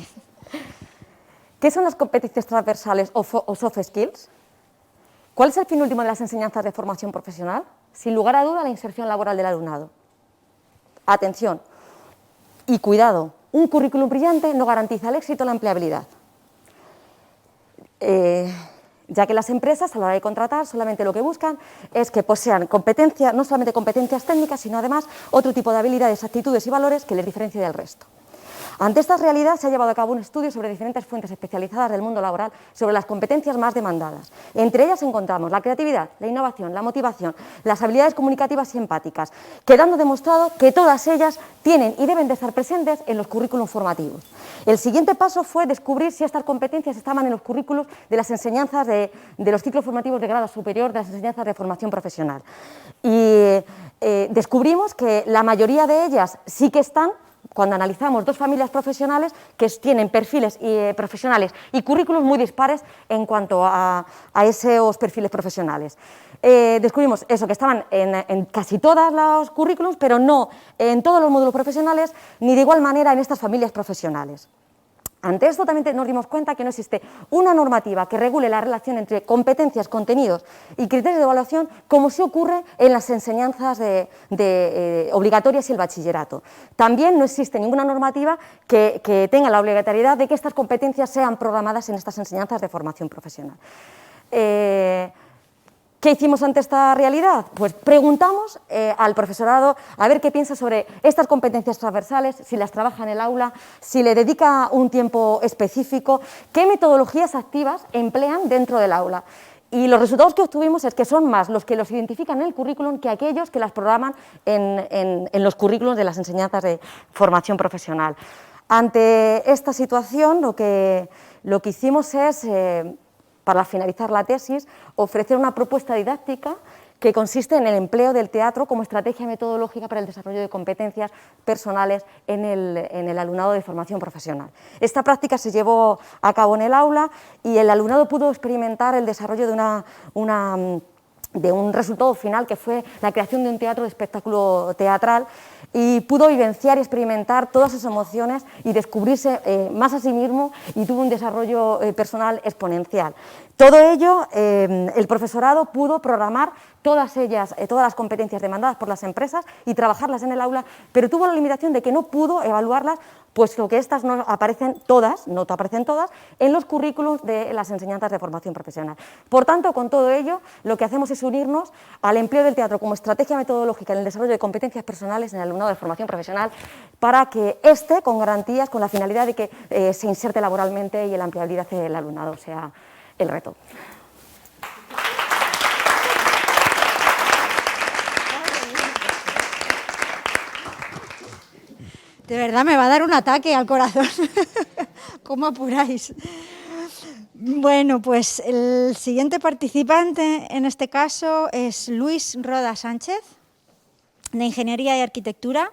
¿Qué son las competencias transversales o soft skills? ¿Cuál es el fin último de las enseñanzas de formación profesional? Sin lugar a duda, la inserción laboral del alumnado. Atención y cuidado, un currículum brillante no garantiza el éxito o la empleabilidad, ya que las empresas a la hora de contratar solamente lo que buscan es que posean competencias, no solamente competencias técnicas, sino además otro tipo de habilidades, actitudes y valores que les diferencie del resto. Ante esta realidad se ha llevado a cabo un estudio sobre diferentes fuentes especializadas del mundo laboral sobre las competencias más demandadas. Entre ellas encontramos la creatividad, la innovación, la motivación, las habilidades comunicativas y empáticas, quedando demostrado que todas ellas tienen y deben de estar presentes en los currículos formativos. El siguiente paso fue descubrir si estas competencias estaban en los currículos de las enseñanzas de los ciclos formativos de grado superior, de las enseñanzas de formación profesional. Y descubrimos que la mayoría de ellas sí que están, cuando analizamos dos familias profesionales que tienen perfiles profesionales y currículos muy dispares en cuanto a esos perfiles profesionales. Descubrimos eso, que estaban en casi todos los currículos, pero no en todos los módulos profesionales, ni de igual manera en estas familias profesionales. Ante esto también nos dimos cuenta que no existe una normativa que regule la relación entre competencias, contenidos y criterios de evaluación como sí ocurre en las enseñanzas obligatorias y el bachillerato. También no existe ninguna normativa que tenga la obligatoriedad de que estas competencias sean programadas en estas enseñanzas de formación profesional. ¿Qué hicimos ante esta realidad? Pues preguntamos al profesorado a ver qué piensa sobre estas competencias transversales, si las trabaja en el aula, si le dedica un tiempo específico, qué metodologías activas emplean dentro del aula. Y los resultados que obtuvimos es que son más los que los identifican en el currículum que aquellos que las programan en los currículums de las enseñanzas de formación profesional. Ante esta situación, lo que hicimos es, para finalizar la tesis, ofrecer una propuesta didáctica que consiste en el empleo del teatro como estrategia metodológica para el desarrollo de competencias personales en el alumnado de formación profesional. Esta práctica se llevó a cabo en el aula y el alumnado pudo experimentar el desarrollo de un resultado final que fue la creación de un teatro de espectáculo teatral y pudo vivenciar y experimentar todas sus emociones y descubrirse más a sí mismo y tuvo un desarrollo personal exponencial. Todo ello, el profesorado pudo programar todas las competencias demandadas por las empresas y trabajarlas en el aula, pero tuvo la limitación de que no pudo evaluarlas, puesto que estas no aparecen todas en los currículos de las enseñanzas de formación profesional. Por tanto, con todo ello, lo que hacemos es unirnos al empleo del teatro como estrategia metodológica en el desarrollo de competencias personales en el alumnado de formación profesional para que con garantías, con la finalidad de que se inserte laboralmente y la empleabilidad del alumnado sea el reto. De verdad me va a dar un ataque al corazón. ¿Cómo apuráis? Bueno, pues el siguiente participante en este caso es Luis Roda Sánchez, de Ingeniería y Arquitectura.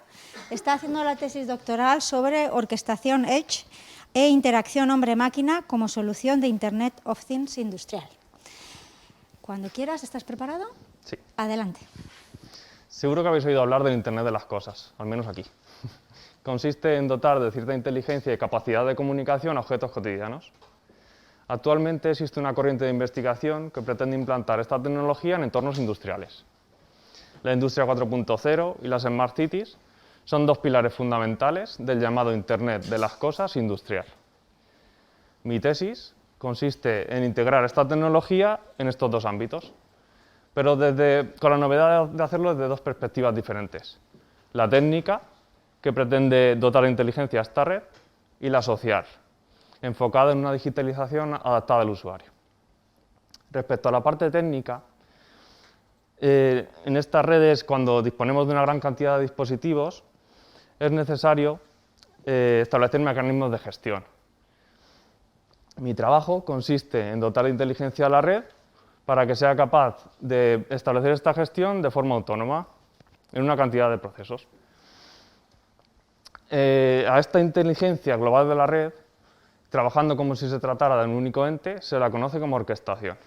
Está haciendo la tesis doctoral sobre orquestación Edge e interacción hombre-máquina como solución de Internet of Things industrial. Cuando quieras, ¿estás preparado? Sí. Adelante. Seguro que habéis oído hablar del Internet de las cosas, al menos aquí. Consiste en dotar de cierta inteligencia y capacidad de comunicación a objetos cotidianos. Actualmente existe una corriente de investigación que pretende implantar esta tecnología en entornos industriales. La industria 4.0 y las Smart Cities son dos pilares fundamentales del llamado Internet de las cosas industrial. Mi tesis consiste en integrar esta tecnología en estos dos ámbitos, pero con la novedad de hacerlo desde dos perspectivas diferentes. La técnica, que pretende dotar de inteligencia a esta red, y la social, enfocada en una digitalización adaptada al usuario. Respecto a la parte técnica, en estas redes, cuando disponemos de una gran cantidad de dispositivos, es necesario establecer mecanismos de gestión. Mi trabajo consiste en dotar de inteligencia a la red para que sea capaz de establecer esta gestión de forma autónoma en una cantidad de procesos. A esta inteligencia global de la red, trabajando como si se tratara de un único ente, se la conoce como orquestación.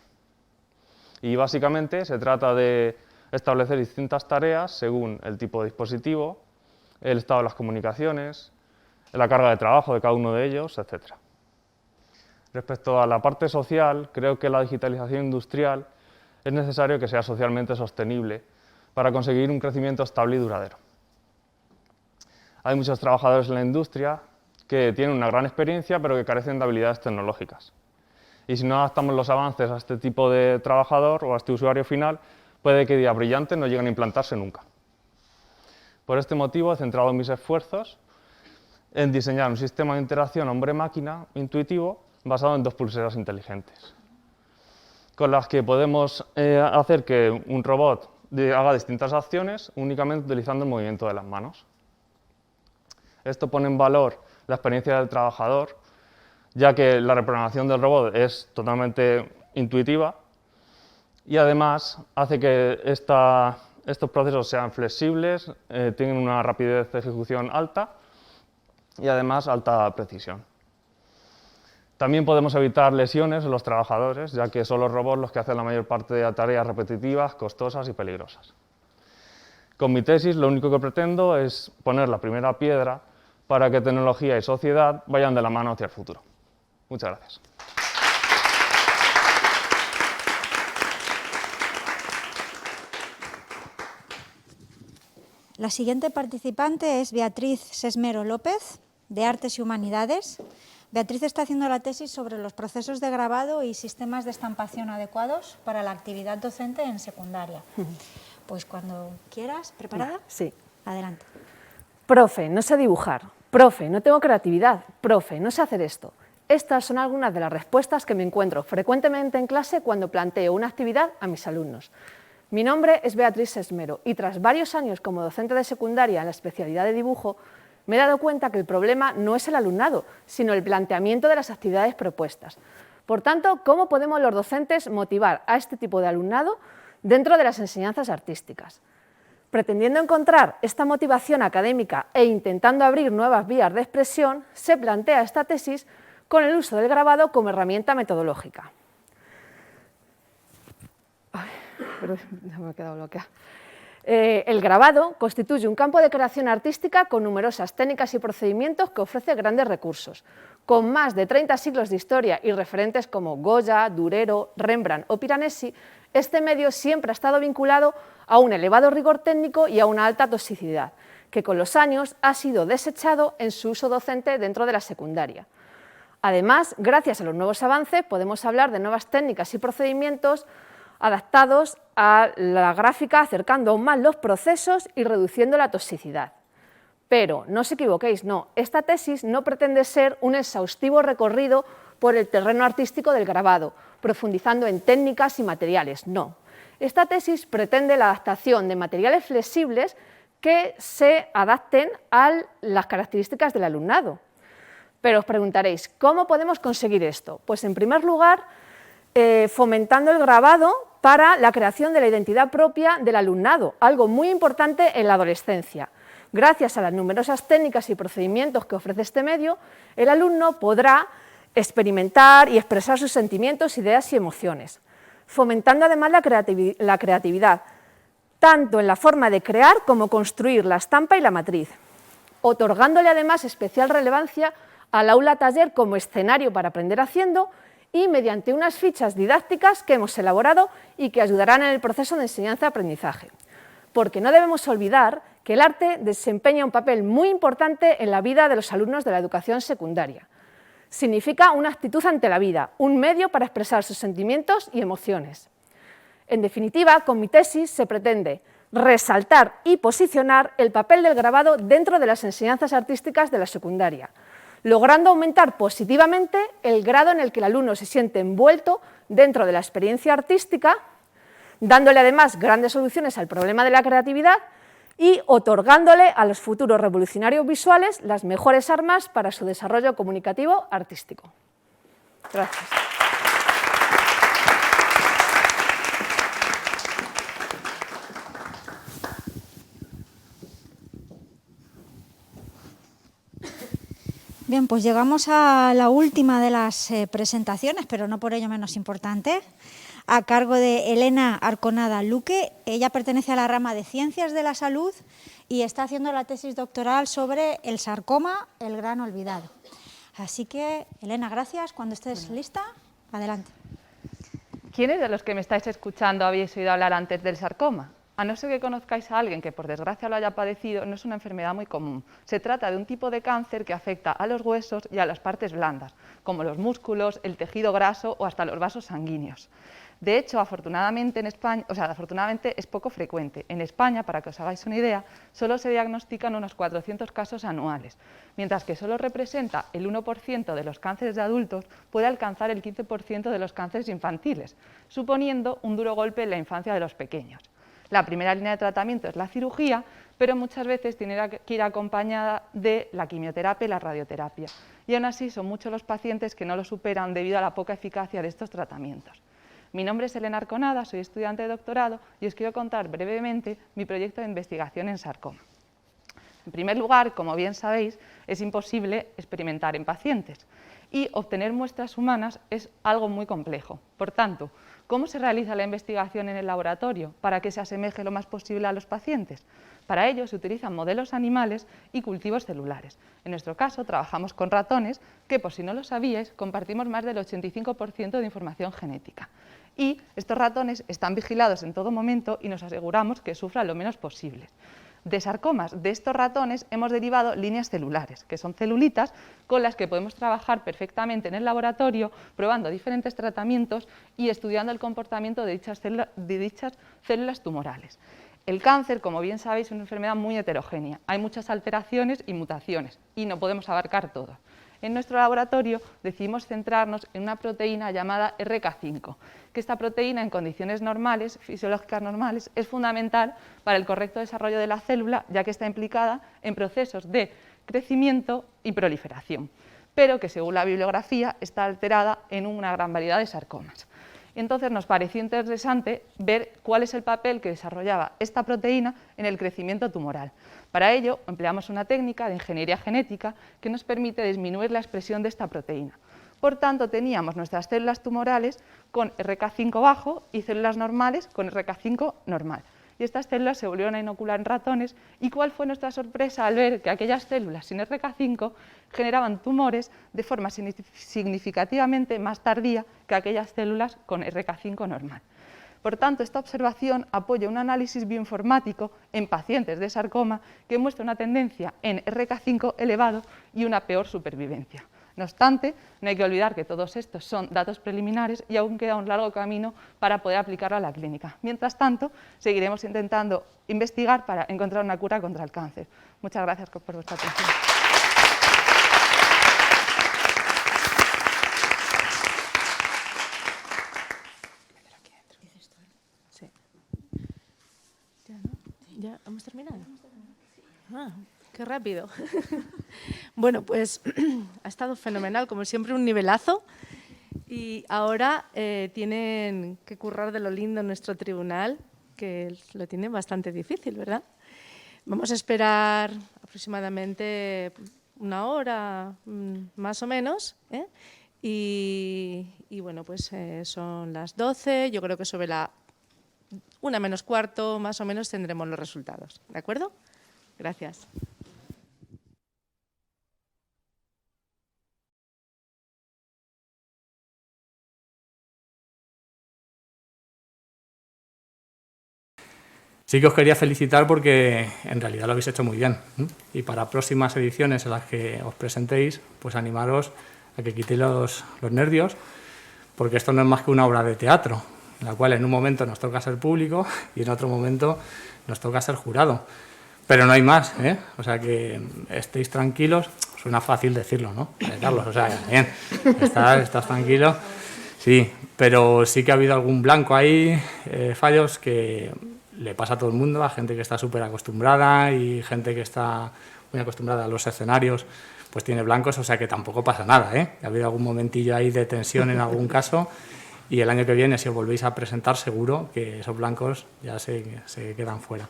Y básicamente se trata de establecer distintas tareas según el tipo de dispositivo, el estado de las comunicaciones, la carga de trabajo de cada uno de ellos, etc. Respecto a la parte social, creo que la digitalización industrial es necesario que sea socialmente sostenible para conseguir un crecimiento estable y duradero. Hay muchos trabajadores en la industria que tienen una gran experiencia, pero que carecen de habilidades tecnológicas. Y si no adaptamos los avances a este tipo de trabajador o a este usuario final, puede que ideas brillantes no lleguen a implantarse nunca. Por este motivo he centrado mis esfuerzos en diseñar un sistema de interacción hombre-máquina intuitivo basado en dos pulseras inteligentes, con las que podemos hacer que un robot haga distintas acciones únicamente utilizando el movimiento de las manos. Esto pone en valor la experiencia del trabajador, ya que la reprogramación del robot es totalmente intuitiva y además hace que estos procesos sean flexibles, tienen una rapidez de ejecución alta y además alta precisión. También podemos evitar lesiones en los trabajadores, ya que son los robots los que hacen la mayor parte de tareas repetitivas, costosas y peligrosas. Con mi tesis lo único que pretendo es poner la primera piedra para que tecnología y sociedad vayan de la mano hacia el futuro. Muchas gracias. La siguiente participante es Beatriz Sesmero López, de Artes y Humanidades. Beatriz está haciendo la tesis sobre los procesos de grabado y sistemas de estampación adecuados para la actividad docente en secundaria. Pues cuando quieras, ¿preparada? Sí. Adelante. Profe, no sé dibujar. Profe, no tengo creatividad. Profe, no sé hacer esto. Estas son algunas de las respuestas que me encuentro frecuentemente en clase cuando planteo una actividad a mis alumnos. Mi nombre es Beatriz Sesmero y tras varios años como docente de secundaria en la especialidad de dibujo, me he dado cuenta que el problema no es el alumnado, sino el planteamiento de las actividades propuestas. Por tanto, ¿cómo podemos los docentes motivar a este tipo de alumnado dentro de las enseñanzas artísticas? Pretendiendo encontrar esta motivación académica e intentando abrir nuevas vías de expresión, se plantea esta tesis con el uso del grabado como herramienta metodológica. Pero me he quedado bloqueada. El grabado constituye un campo de creación artística con numerosas técnicas y procedimientos que ofrece grandes recursos. Con más de 30 siglos de historia y referentes como Goya, Durero, Rembrandt o Piranesi, este medio siempre ha estado vinculado a un elevado rigor técnico y a una alta toxicidad, que con los años ha sido desechado en su uso docente dentro de la secundaria. Además, gracias a los nuevos avances, podemos hablar de nuevas técnicas y procedimientos adaptados a la gráfica, acercando aún más los procesos y reduciendo la toxicidad. Pero no os equivoquéis, no, esta tesis no pretende ser un exhaustivo recorrido por el terreno artístico del grabado, profundizando en técnicas y materiales, no. Esta tesis pretende la adaptación de materiales flexibles que se adapten a las características del alumnado. Pero os preguntaréis, ¿cómo podemos conseguir esto? Pues en primer lugar, fomentando el grabado para la creación de la identidad propia del alumnado, algo muy importante en la adolescencia. Gracias a las numerosas técnicas y procedimientos que ofrece este medio, el alumno podrá experimentar y expresar sus sentimientos, ideas y emociones, fomentando además la creatividad, tanto en la forma de crear como construir la estampa y la matriz, otorgándole además especial relevancia al aula taller como escenario para aprender haciendo y mediante unas fichas didácticas que hemos elaborado y que ayudarán en el proceso de enseñanza-aprendizaje. Porque no debemos olvidar que el arte desempeña un papel muy importante en la vida de los alumnos de la educación secundaria. Significa una actitud ante la vida, un medio para expresar sus sentimientos y emociones. En definitiva, con mi tesis se pretende resaltar y posicionar el papel del grabado dentro de las enseñanzas artísticas de la secundaria, logrando aumentar positivamente el grado en el que el alumno se siente envuelto dentro de la experiencia artística, dándole además grandes soluciones al problema de la creatividad y otorgándole a los futuros revolucionarios visuales las mejores armas para su desarrollo comunicativo artístico. Gracias. Bien, pues llegamos a la última de las presentaciones, pero no por ello menos importante, a cargo de Elena Arconada Luque. Ella pertenece a la rama de Ciencias de la Salud y está haciendo la tesis doctoral sobre el sarcoma, el gran olvidado. Así que, Elena, gracias. Cuando estés lista, adelante. ¿Quiénes de los que me estáis escuchando habéis oído hablar antes del sarcoma? A no ser que conozcáis a alguien que por desgracia lo haya padecido, no es una enfermedad muy común. Se trata de un tipo de cáncer que afecta a los huesos y a las partes blandas, como los músculos, el tejido graso o hasta los vasos sanguíneos. De hecho, afortunadamente en España, afortunadamente es poco frecuente. En España, para que os hagáis una idea, solo se diagnostican unos 400 casos anuales, mientras que solo representa el 1% de los cánceres de adultos, puede alcanzar el 15% de los cánceres infantiles, suponiendo un duro golpe en la infancia de los pequeños. La primera línea de tratamiento es la cirugía, pero muchas veces tiene que ir acompañada de la quimioterapia y la radioterapia. Y aún así son muchos los pacientes que no lo superan debido a la poca eficacia de estos tratamientos. Mi nombre es Elena Arconada, soy estudiante de doctorado y os quiero contar brevemente mi proyecto de investigación en sarcoma. En primer lugar, como bien sabéis, es imposible experimentar en pacientes. y obtener muestras humanas es algo muy complejo. Por tanto, ¿cómo se realiza la investigación en el laboratorio para que se asemeje lo más posible a los pacientes? Para ello se utilizan modelos animales y cultivos celulares. En nuestro caso trabajamos con ratones que, por si no lo sabíais, compartimos más del 85% de información genética. Y estos ratones están vigilados en todo momento y nos aseguramos que sufran lo menos posible. De sarcomas de estos ratones hemos derivado líneas celulares, que son celulitas con las que podemos trabajar perfectamente en el laboratorio, probando diferentes tratamientos y estudiando el comportamiento de dichas células tumorales. El cáncer, como bien sabéis, es una enfermedad muy heterogénea. Hay muchas alteraciones y mutaciones y no podemos abarcar todo. En nuestro laboratorio decidimos centrarnos en una proteína llamada RK5, que esta proteína en condiciones normales, fisiológicas normales, es fundamental para el correcto desarrollo de la célula, ya que está implicada en procesos de crecimiento y proliferación, pero que según la bibliografía está alterada en una gran variedad de sarcomas. Entonces nos pareció interesante ver cuál es el papel que desarrollaba esta proteína en el crecimiento tumoral. Para ello empleamos una técnica de ingeniería genética que nos permite disminuir la expresión de esta proteína. Por tanto, teníamos nuestras células tumorales con RK5 bajo y células normales con RK5 normal. Y estas células se volvieron a inocular en ratones. ¿Y cuál fue nuestra sorpresa al ver que aquellas células sin RK5 generaban tumores de forma significativamente más tardía que aquellas células con RK5 normal? Por tanto, esta observación apoya un análisis bioinformático en pacientes de sarcoma que muestra una tendencia en RK5 elevado y una peor supervivencia. No obstante, no hay que olvidar que todos estos son datos preliminares y aún queda un largo camino para poder aplicarlo a la clínica. Mientras tanto, seguiremos intentando investigar para encontrar una cura contra el cáncer. Muchas gracias por vuestra atención. ¿Ya hemos terminado? Ah, qué rápido. Bueno, pues ha estado fenomenal, como siempre, un nivelazo. Y ahora tienen que currar de lo lindo en nuestro tribunal, que lo tienen bastante difícil, ¿verdad? Vamos a esperar aproximadamente una hora, más o menos, ¿eh? Y bueno, pues son las 12, yo creo que sobre la 1 menos cuarto, más o menos, tendremos los resultados. ¿De acuerdo? Gracias. Sí que os quería felicitar porque en realidad lo habéis hecho muy bien, ¿eh? Y para próximas ediciones en las que os presentéis, pues animaros a que quitéis los nervios, porque esto no es más que una obra de teatro, en la cual en un momento nos toca ser público y en otro momento nos toca ser jurado. Pero no hay más, ¿eh? O sea que estéis tranquilos, suena fácil decirlo, ¿no? Carlos, o sea, bien, estás tranquilo, sí, pero sí que ha habido algún blanco ahí, fallos que le pasa a todo el mundo, a gente que está súper acostumbrada y gente que está muy acostumbrada a los escenarios, pues tiene blancos, o sea que tampoco pasa nada, ¿eh? Ha habido algún momentillo ahí de tensión en algún caso y el año que viene, si os volvéis a presentar, seguro que esos blancos ya se quedan fuera.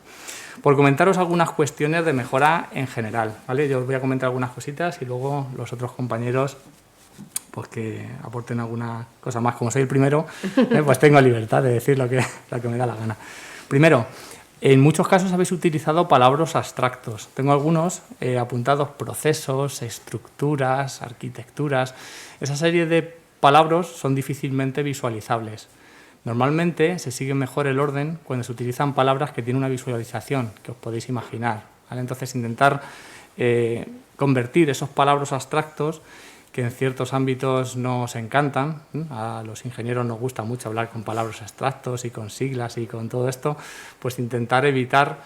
Por comentaros algunas cuestiones de mejora en general, ¿vale? Yo os voy a comentar algunas cositas y luego los otros compañeros pues que aporten alguna cosa más. Como soy el primero, pues tengo libertad de decir lo que me da la gana. Primero, en muchos casos habéis utilizado palabras abstractos. Tengo algunos apuntados: procesos, estructuras, arquitecturas. Esa serie de palabras son difícilmente visualizables. Normalmente se sigue mejor el orden cuando se utilizan palabras que tienen una visualización, que os podéis imaginar, ¿vale? Entonces, intentar convertir esos palabras abstractos que en ciertos ámbitos nos encantan. A los ingenieros nos gusta mucho hablar con palabras abstractos y con siglas y con todo esto, pues intentar evitar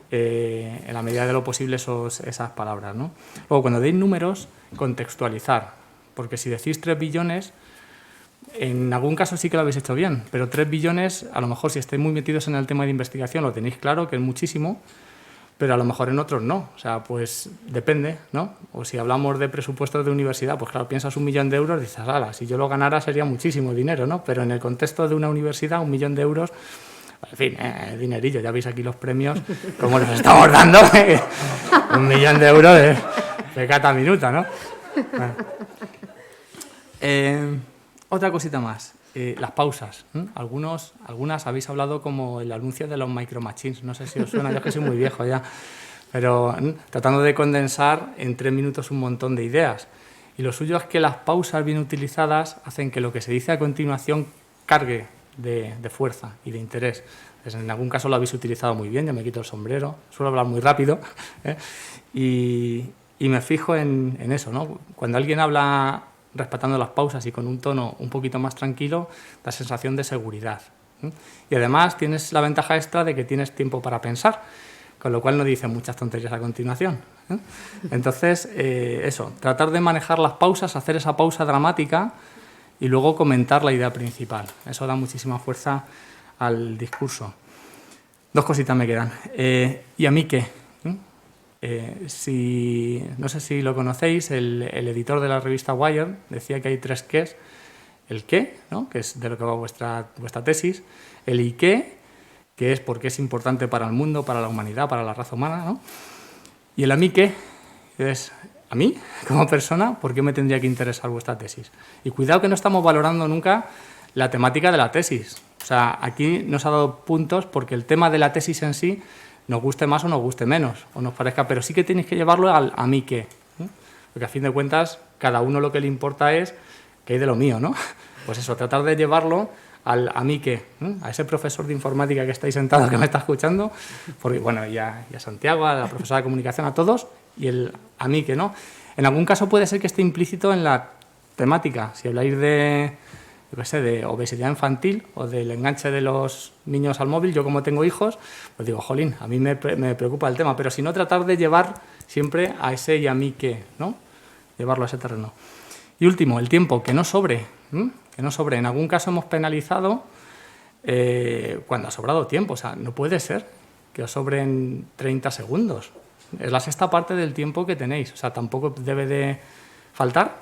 en la medida de lo posible esas palabras, ¿no? Luego, cuando deis números, contextualizar, porque si decís 3 billones, en algún caso sí que lo habéis hecho bien, pero 3 billones, a lo mejor si estáis muy metidos en el tema de investigación lo tenéis claro, que es muchísimo, pero a lo mejor en otros no, o sea, pues depende, ¿no? O si hablamos de presupuestos de universidad, pues claro, piensas 1 millón de euros, dices, ala, si yo lo ganara sería muchísimo dinero, ¿no? Pero en el contexto de una universidad, 1 millón de euros, en fin, dinerillo, ya veis aquí los premios, como los estamos dando, 1 millón de euros de cata minuta, ¿no? Bueno. Otra cosita más, las pausas. Algunas habéis hablado como el anuncio de los Micro Machines, no sé si os suena, yo es que soy muy viejo ya, pero tratando de condensar en 3 minutos un montón de ideas. Y lo suyo es que las pausas bien utilizadas hacen que lo que se dice a continuación cargue de fuerza y de interés. Entonces, en algún caso lo habéis utilizado muy bien, yo me quito el sombrero, suelo hablar muy rápido, y me fijo en eso, ¿no? Cuando alguien habla respetando las pausas y con un tono un poquito más tranquilo, da sensación de seguridad. Y además tienes la ventaja extra de que tienes tiempo para pensar, con lo cual no dice muchas tonterías a continuación. Entonces, eso, tratar de manejar las pausas, hacer esa pausa dramática y luego comentar la idea principal. Eso da muchísima fuerza al discurso. 2 cositas me quedan. ¿Y a mí qué? No sé si lo conocéis, el editor de la revista Wired decía que hay 3 qués. El qué, ¿no? Que es de lo que va vuestra tesis. El y qué, que es porque es importante para el mundo, para la humanidad, para la raza humana, ¿no? Y el a mí qué, es a mí, como persona, ¿por qué me tendría que interesar vuestra tesis? Y cuidado que no estamos valorando nunca la temática de la tesis. O sea, aquí nos ha dado puntos porque el tema de la tesis en sí nos guste más o nos guste menos, o nos parezca, pero sí que tenéis que llevarlo al a mí qué, ¿no? Porque a fin de cuentas, cada uno lo que le importa es qué hay de lo mío, ¿no? Pues eso, tratar de llevarlo al a mí qué, a ese profesor de informática que estáis sentado, que me está escuchando, porque, bueno, y a Santiago, a la profesora de comunicación, a todos, y el a mí qué, ¿no? En algún caso puede ser que esté implícito en la temática. Si habláis de, yo qué sé, de obesidad infantil o del enganche de los niños al móvil, yo como tengo hijos, pues digo, jolín, a mí me preocupa el tema, pero si no, tratar de llevar siempre a ese y a mí qué, ¿no? Llevarlo a ese terreno. Y último, el tiempo, que no sobre, que no sobre. En algún caso hemos penalizado cuando ha sobrado tiempo, o sea, no puede ser que os sobren 30 segundos. Es la 6ª parte del tiempo que tenéis, o sea, tampoco debe de faltar,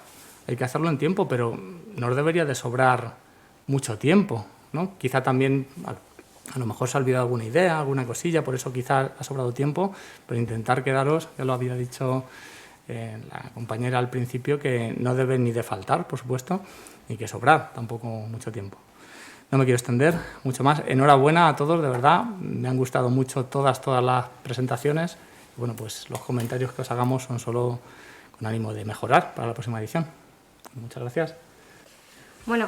hay que hacerlo en tiempo, pero no os debería de sobrar mucho tiempo, ¿no? Quizá también, a lo mejor se ha olvidado alguna idea, alguna cosilla, por eso quizá ha sobrado tiempo, pero intentar quedaros, ya lo había dicho la compañera al principio, que no debe ni de faltar, por supuesto, ni que sobrar tampoco mucho tiempo. No me quiero extender mucho más. Enhorabuena a todos, de verdad, me han gustado mucho todas las presentaciones. Y bueno, pues los comentarios que os hagamos son solo con ánimo de mejorar para la próxima edición. Muchas gracias. Bueno,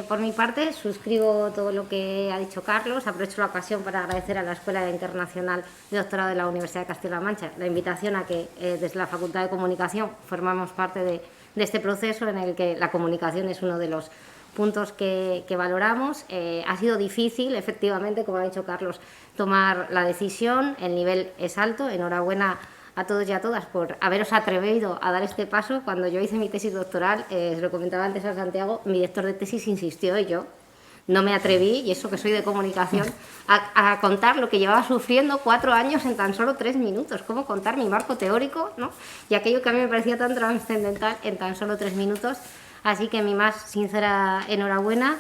por mi parte suscribo todo lo que ha dicho Carlos. Aprovecho la ocasión para agradecer a la Escuela Internacional de Doctorado de la Universidad de Castilla-La Mancha la invitación a que desde la Facultad de Comunicación formamos parte de este proceso en el que la comunicación es uno de los puntos que valoramos. Ha sido difícil, efectivamente, como ha dicho Carlos, tomar la decisión. El nivel es alto. Enhorabuena a todos y a todas por haberos atrevido a dar este paso. Cuando yo hice mi tesis doctoral, se lo comentaba antes a Santiago, mi director de tesis insistió y yo no me atreví, y eso que soy de comunicación, a contar lo que llevaba sufriendo 4 años en tan solo 3 minutos. ¿Cómo contar mi marco teórico, ¿no? Y aquello que a mí me parecía tan trascendental en tan solo 3 minutos. Así que mi más sincera enhorabuena.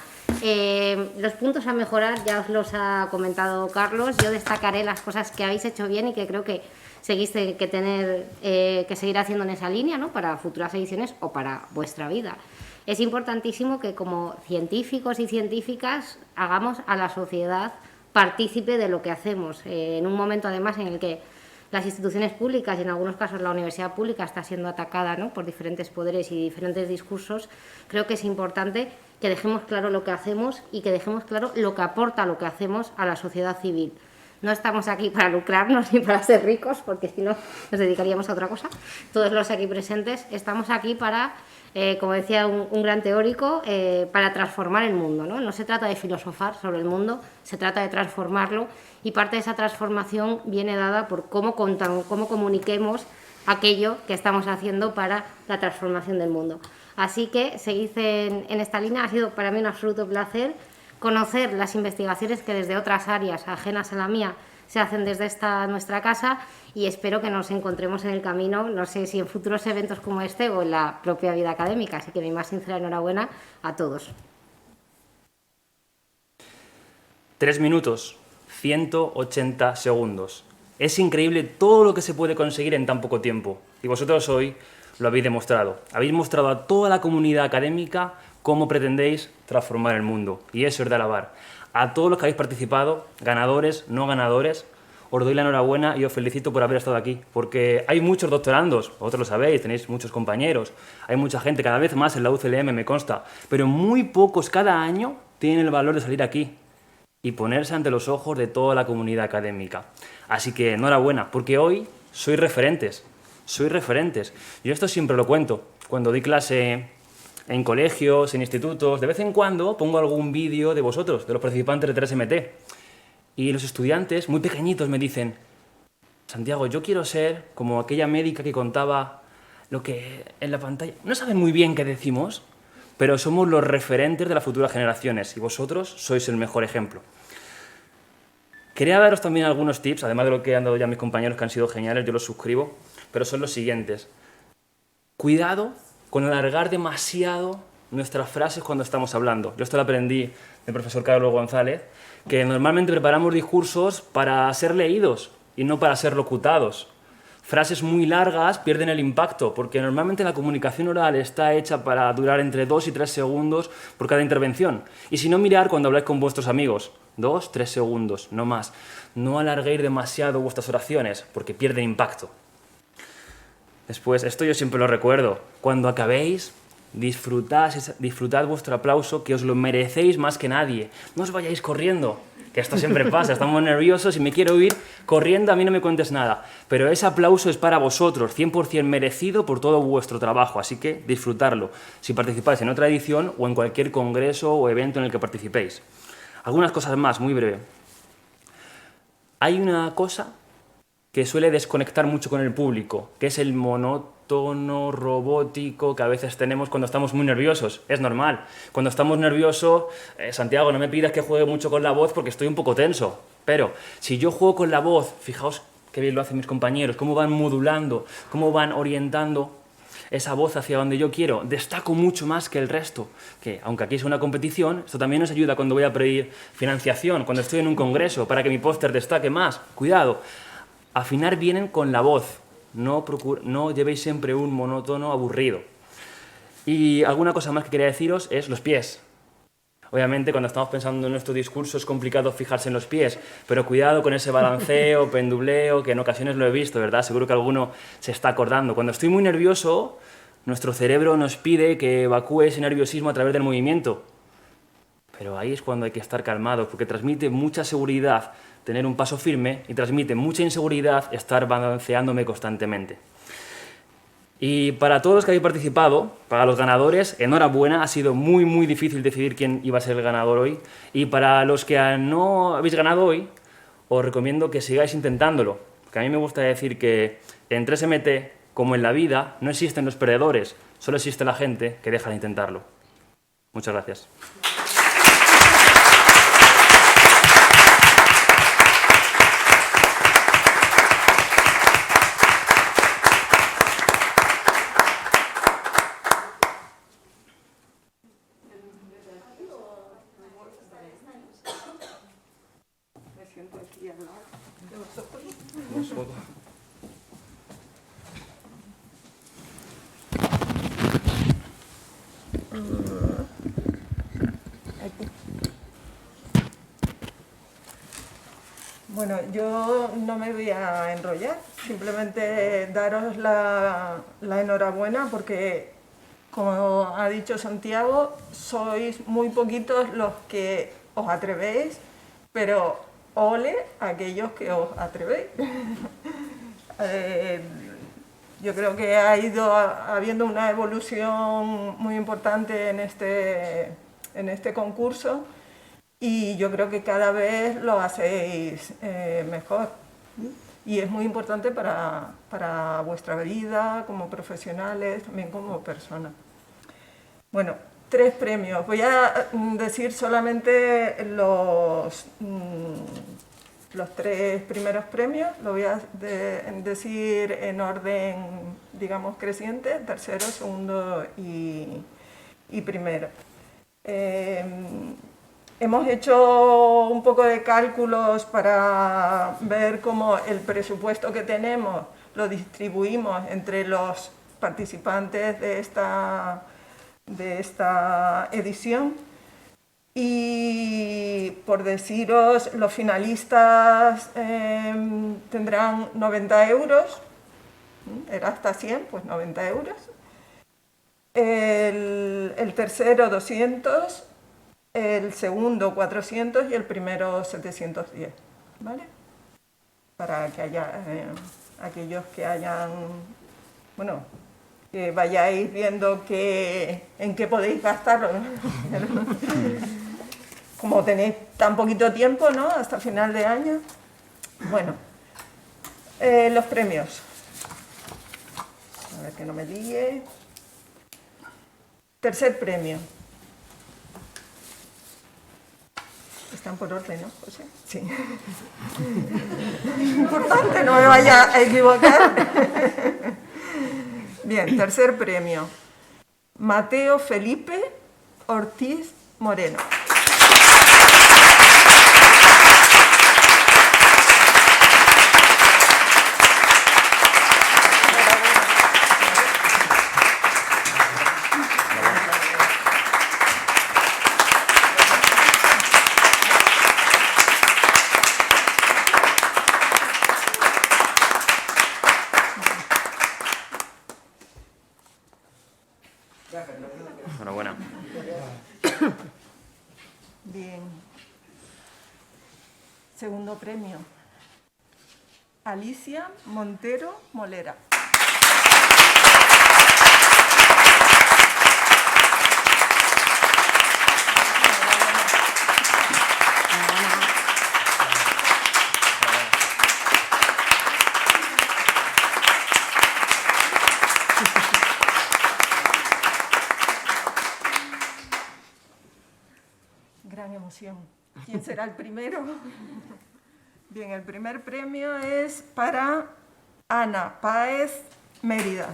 Los puntos a mejorar ya os los ha comentado Carlos. Yo destacaré las cosas que habéis hecho bien y que creo que seguís que seguir haciendo en esa línea, ¿no? Para futuras ediciones o para vuestra vida. Es importantísimo que como científicos y científicas hagamos a la sociedad partícipe de lo que hacemos. En un momento además en el que las instituciones públicas y en algunos casos la universidad pública está siendo atacada, ¿no? Por diferentes poderes y diferentes discursos, creo que es importante que dejemos claro lo que hacemos y que dejemos claro lo que aporta lo que hacemos a la sociedad civil. No estamos aquí para lucrarnos ni para ser ricos, porque si no nos dedicaríamos a otra cosa. Todos los aquí presentes estamos aquí para, como decía un gran teórico, para transformar el mundo, ¿no? No se trata de filosofar sobre el mundo, se trata de transformarlo, y parte de esa transformación viene dada por cómo comuniquemos aquello que estamos haciendo para la transformación del mundo. Así que seguid en esta línea. Ha sido para mí un absoluto placer conocer las investigaciones que desde otras áreas ajenas a la mía se hacen desde esta nuestra casa, y espero que nos encontremos en el camino, no sé si en futuros eventos como este o en la propia vida académica. Así que mi más sincera enhorabuena a todos. 3 minutos, 180 segundos. Es increíble todo lo que se puede conseguir en tan poco tiempo. Y vosotros hoy lo habéis demostrado. Habéis mostrado a toda la comunidad académica cómo pretendéis transformar el mundo, y eso es de alabar. A todos los que habéis participado, ganadores, no ganadores, os doy la enhorabuena y os felicito por haber estado aquí, porque hay muchos doctorandos, vosotros lo sabéis, tenéis muchos compañeros, hay mucha gente, cada vez más en la UCLM me consta, pero muy pocos cada año tienen el valor de salir aquí y ponerse ante los ojos de toda la comunidad académica. Así que enhorabuena, porque hoy sois referentes. Yo esto siempre lo cuento, cuando doy clase en colegios, en institutos, de vez en cuando pongo algún vídeo de vosotros, de los participantes de 3MT. Y los estudiantes, muy pequeñitos, me dicen: Santiago, yo quiero ser como aquella médica que contaba lo que en la pantalla. No saben muy bien qué decimos, pero somos los referentes de las futuras generaciones y vosotros sois el mejor ejemplo. Quería daros también algunos tips, además de lo que han dado ya mis compañeros, que han sido geniales, yo los suscribo, pero son los siguientes. Cuidado con alargar demasiado nuestras frases cuando estamos hablando. Yo esto lo aprendí del profesor Carlos González, que normalmente preparamos discursos para ser leídos y no para ser locutados. Frases muy largas pierden el impacto, porque normalmente la comunicación oral está hecha para durar entre 2 y 3 segundos por cada intervención. Y si no, mirar cuando habláis con vuestros amigos. 2, 3 segundos, no más. No alarguéis demasiado vuestras oraciones, porque pierden impacto. Después, esto yo siempre lo recuerdo, cuando acabéis, disfrutad vuestro aplauso, que os lo merecéis más que nadie. No os vayáis corriendo, que esto siempre pasa, estamos nerviosos y me quiero ir corriendo, a mí no me cuentes nada. Pero ese aplauso es para vosotros, 100% merecido por todo vuestro trabajo, así que disfrutarlo, si participáis en otra edición o en cualquier congreso o evento en el que participéis. Algunas cosas más, muy breve. Hay una cosa que suele desconectar mucho con el público, que es el monótono, robótico que a veces tenemos cuando estamos muy nerviosos. Es normal. Cuando estamos nerviosos, Santiago, no me pidas que juegue mucho con la voz porque estoy un poco tenso. Pero si yo juego con la voz, fijaos qué bien lo hacen mis compañeros, cómo van modulando, cómo van orientando esa voz hacia donde yo quiero, destaco mucho más que el resto, que aunque aquí es una competición, esto también nos ayuda cuando voy a pedir financiación, cuando estoy en un congreso, para que mi póster destaque más. Cuidado. Afinar bien con la voz, no llevéis siempre un monótono aburrido. Y alguna cosa más que quería deciros es los pies. Obviamente cuando estamos pensando en nuestro discurso es complicado fijarse en los pies, pero cuidado con ese balanceo, penduleo, que en ocasiones lo he visto, ¿verdad? Seguro que alguno se está acordando. Cuando estoy muy nervioso, nuestro cerebro nos pide que evacúe ese nerviosismo a través del movimiento. Pero ahí es cuando hay que estar calmados, porque transmite mucha seguridad tener un paso firme y transmite mucha inseguridad estar balanceándome constantemente. Y para todos los que habéis participado, para los ganadores, enhorabuena, ha sido muy difícil decidir quién iba a ser el ganador hoy. Y para los que no habéis ganado hoy, os recomiendo que sigáis intentándolo. Porque a mí me gusta decir que en 3MT, como en la vida, no existen los perdedores, solo existe la gente que deja de intentarlo. Muchas gracias. Bueno, yo no me voy a enrollar, simplemente daros la enhorabuena porque, como ha dicho Santiago, sois muy poquitos los que os atrevéis, pero ole a aquellos que os atrevéis. Yo creo que ha ido habiendo una evolución muy importante en este concurso. Y yo creo que cada vez lo hacéis mejor. Y es muy importante para vuestra vida, como profesionales, también como personas. Bueno, 3 premios. Voy a decir solamente los 3 primeros premios. Lo voy a decir en orden, digamos, creciente: tercero, segundo y primero. Hemos hecho un poco de cálculos para ver cómo el presupuesto que tenemos lo distribuimos entre los participantes de esta edición. Y por deciros, los finalistas tendrán 90 euros, era hasta 100, pues 90 euros. El tercero 200, el segundo 400 y el primero 710, ¿vale? Para que haya aquellos que hayan, bueno, que vayáis viendo en qué podéis gastarlo, ¿no? Como tenéis tan poquito tiempo, ¿no? Hasta final de año. Bueno, los premios. A ver que no me líe. Tercer premio. Están por orden, ¿no, José? Sí. Importante, no me vaya a equivocar. Bien, tercer premio. Mateo Felipe Ortiz Moreno. Enhorabuena. Bien. Segundo premio. Alicia Montero Molera. Gran emoción. ¿Quién será el primero? Bien, el primer premio es para Ana Páez Mérida.